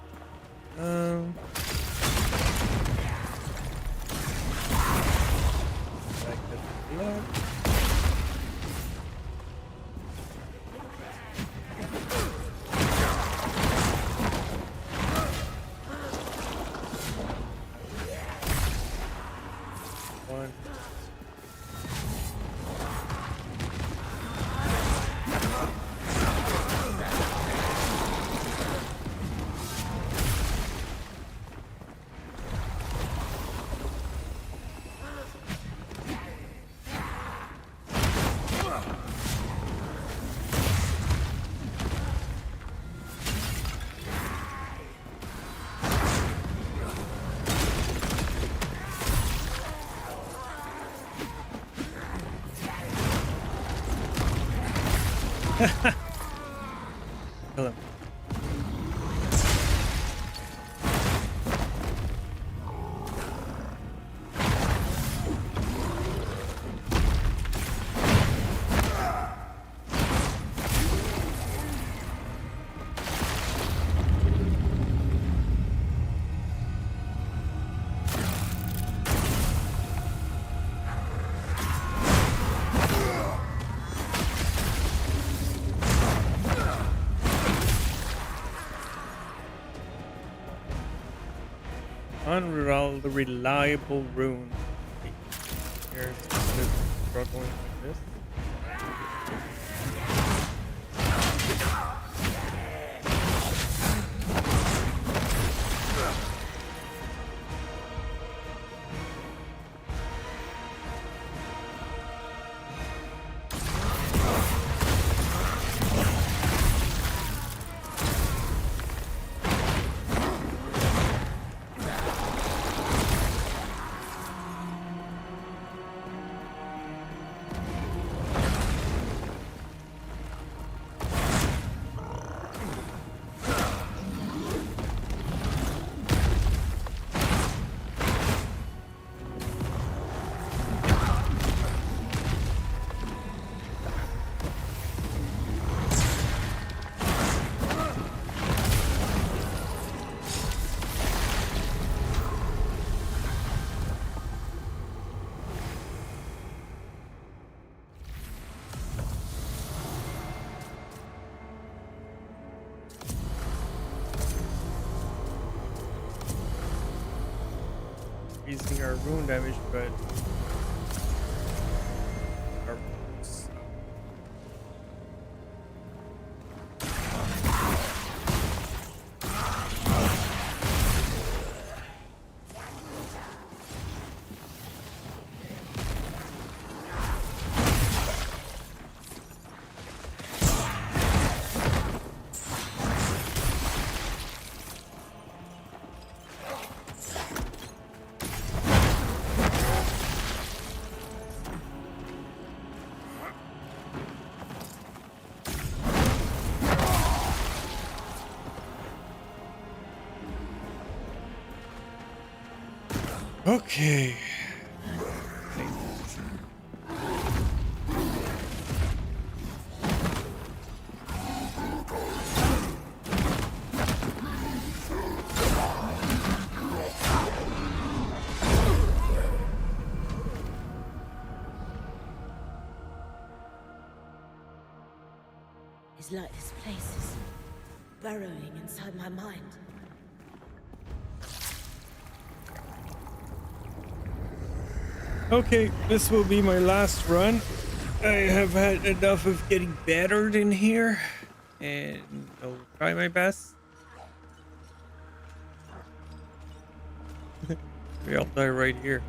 Speaker 1: Like the blood. One. Kill him. Unreliable rune. Here's struggling like this. Increasing our rune damage, but our runes. Okay.
Speaker 12: It's like this place is burrowing inside my mind.
Speaker 1: Okay, this will be my last run. I have had enough of getting battered in here, and I'll try my best. Maybe I'll die right here.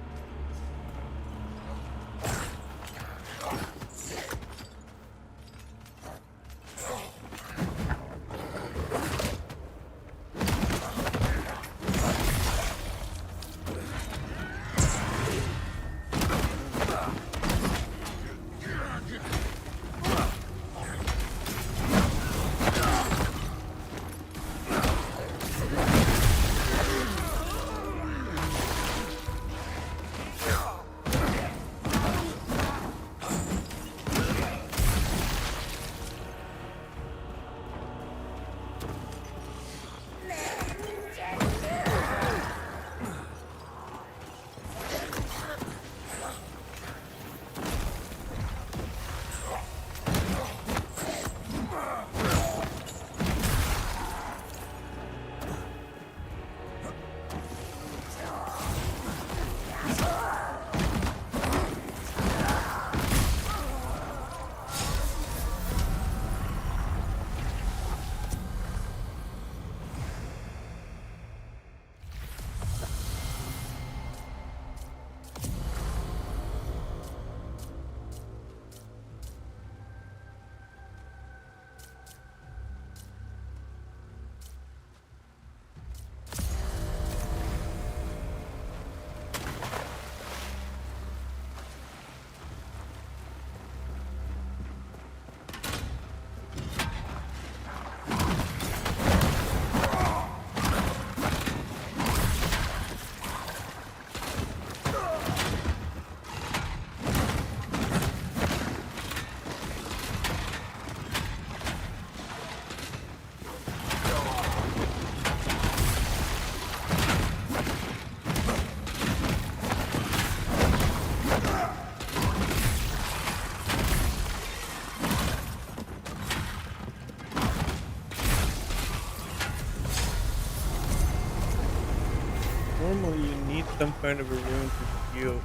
Speaker 1: some kind of a rune to heal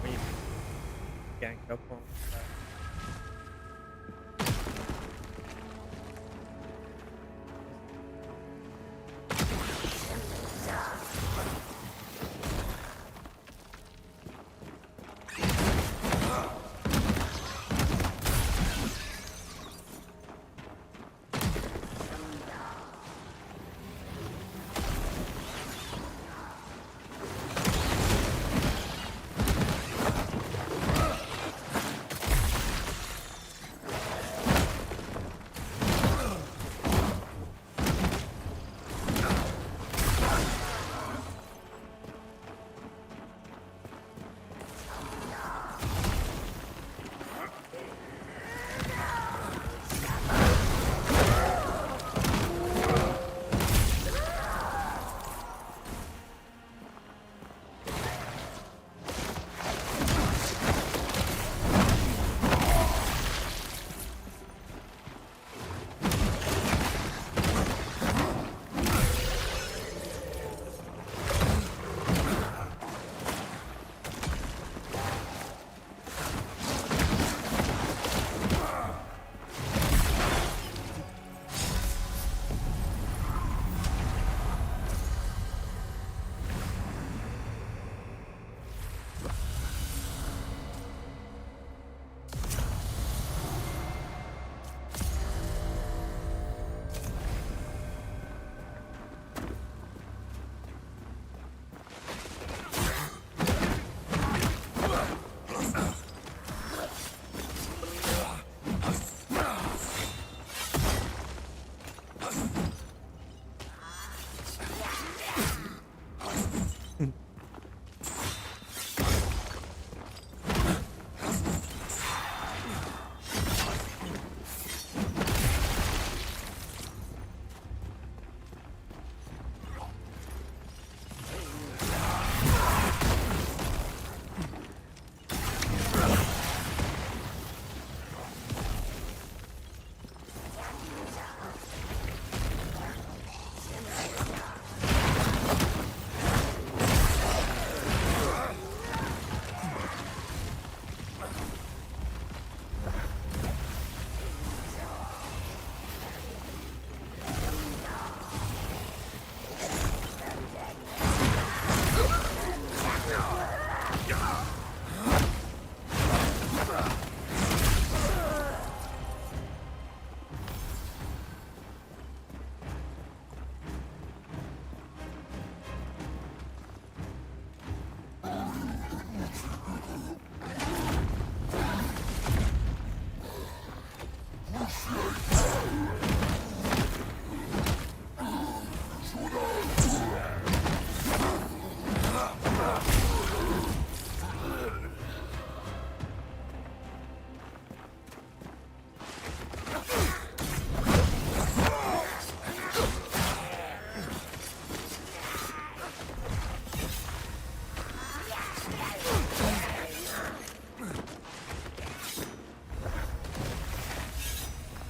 Speaker 1: when you gank up on that.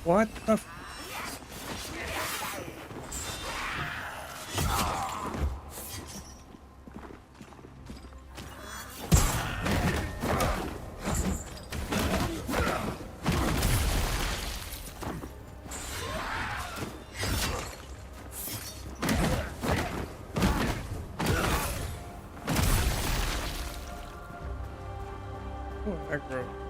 Speaker 1: What the f- Oh, aggro.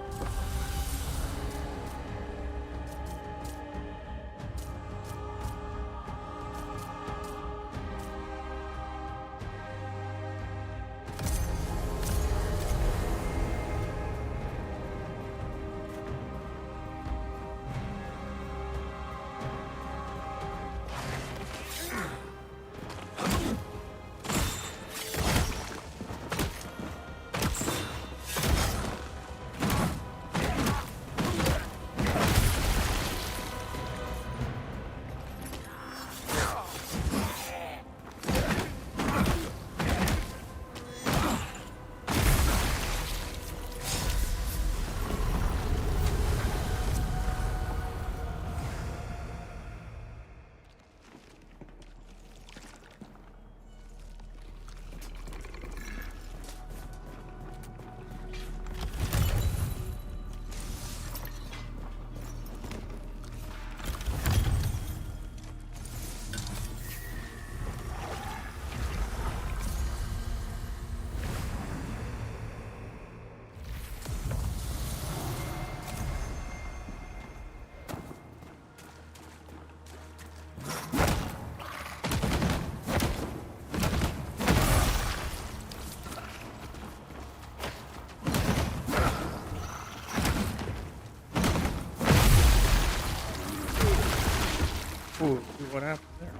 Speaker 1: Ooh, what happened there?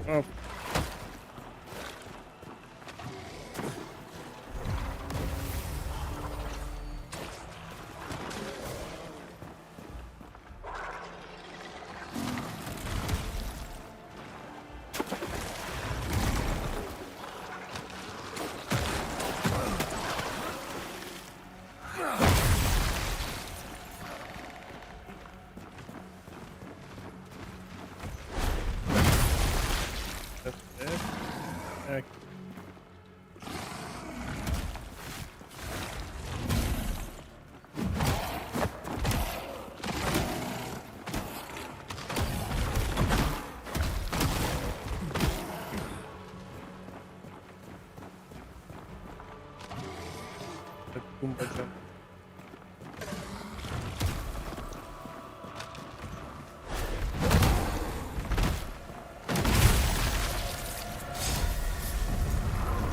Speaker 1: Oh. That's it. Okay. The Goomba jump.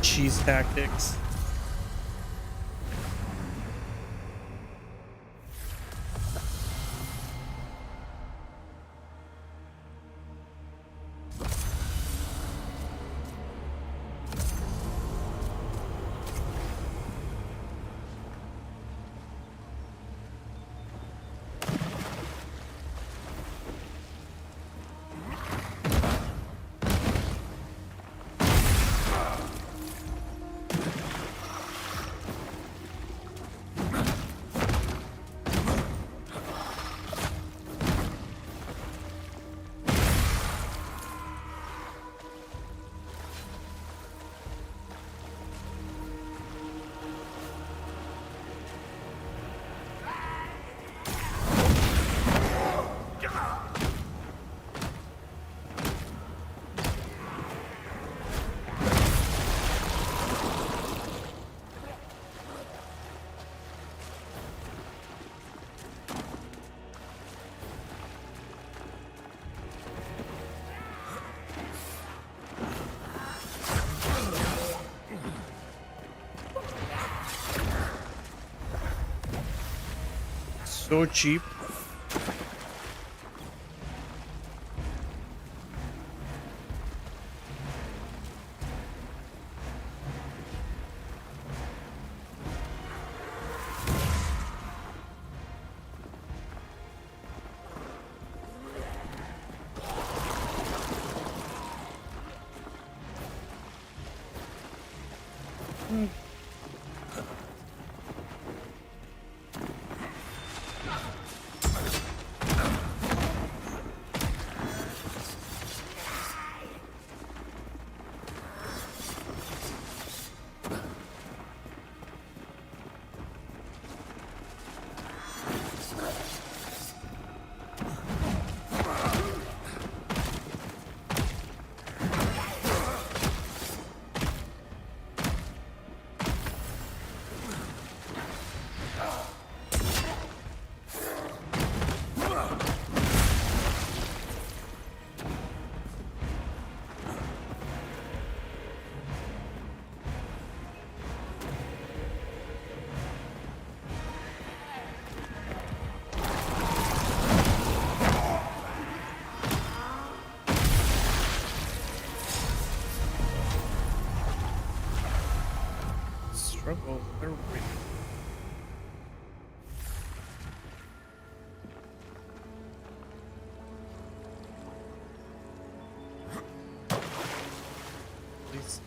Speaker 1: Cheese tactics. So cheap. Struggle. Please.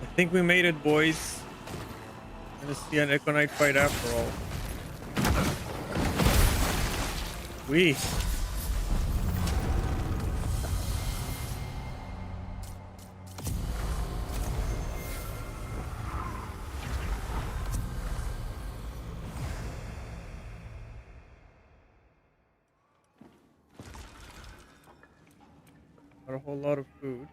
Speaker 1: I think we made it, boys. Gonna see an Econite fight after all. We. Got a whole lot of food.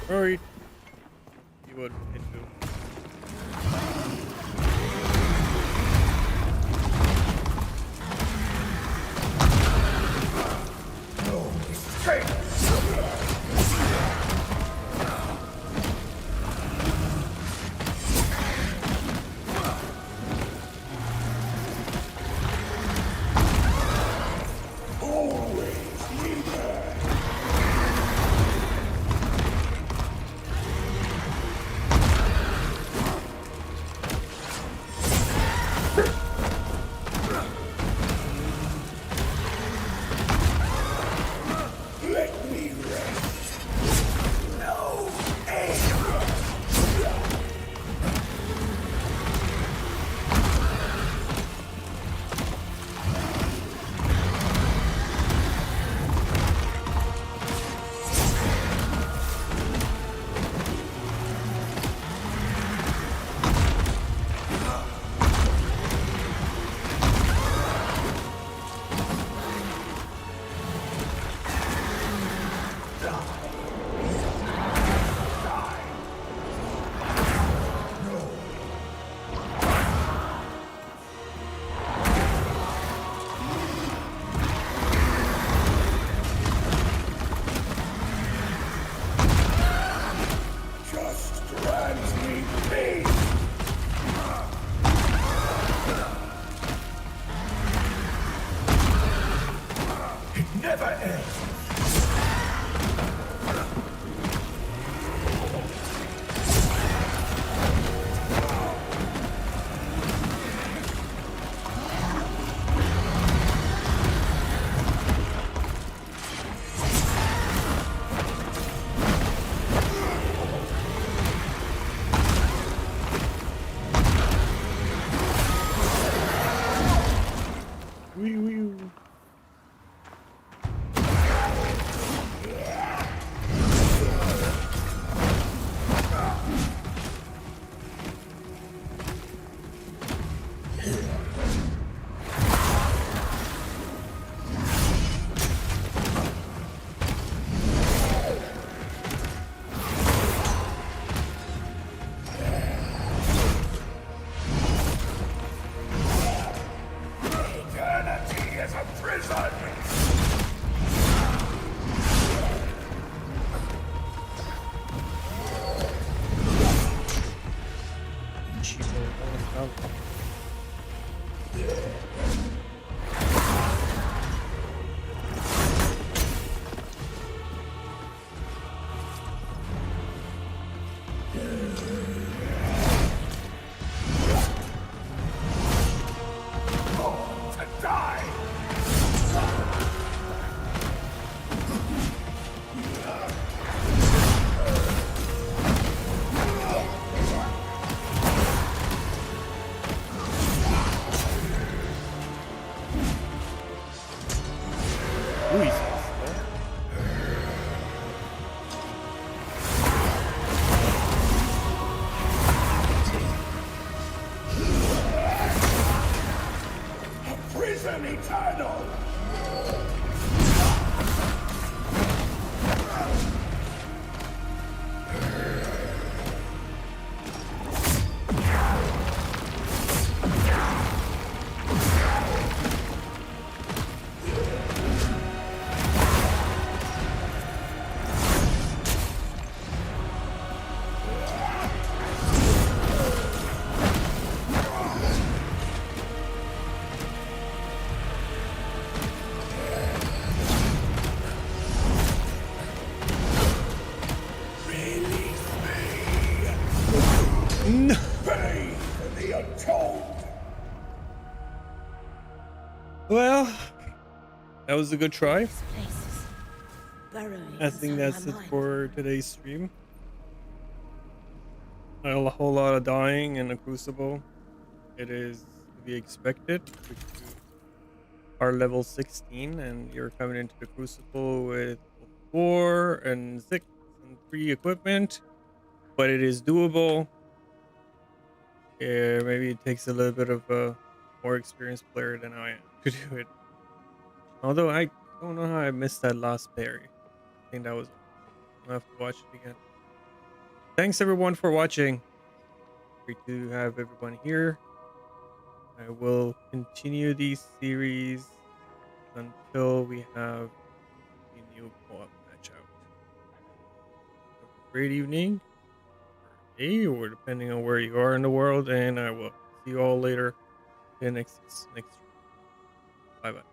Speaker 1: Hurry. See what we can do.
Speaker 3: eternal!
Speaker 1: No.
Speaker 3: Pay for the untold!
Speaker 1: Well, that was a good try.
Speaker 12: This place is burrowing
Speaker 1: I think
Speaker 12: inside
Speaker 1: that's
Speaker 12: my
Speaker 1: it
Speaker 12: mind.
Speaker 1: for today's stream. A whole lot of dying in the Crucible. It is to be expected if you are level 16 and you're coming into the Crucible with 4 and 6 and 3 equipment, but it is doable. Yeah, maybe it takes a little bit of a more experienced player than I am to do it. Although I don't know how I missed that last parry. I think that was. I'll have to watch it again. Thanks everyone for watching. Great to have everyone here. I will continue these series until we have a new co-op match out. Have a great evening, or day, or depending on where you are in the world, and I will see you all later in the next. Bye bye.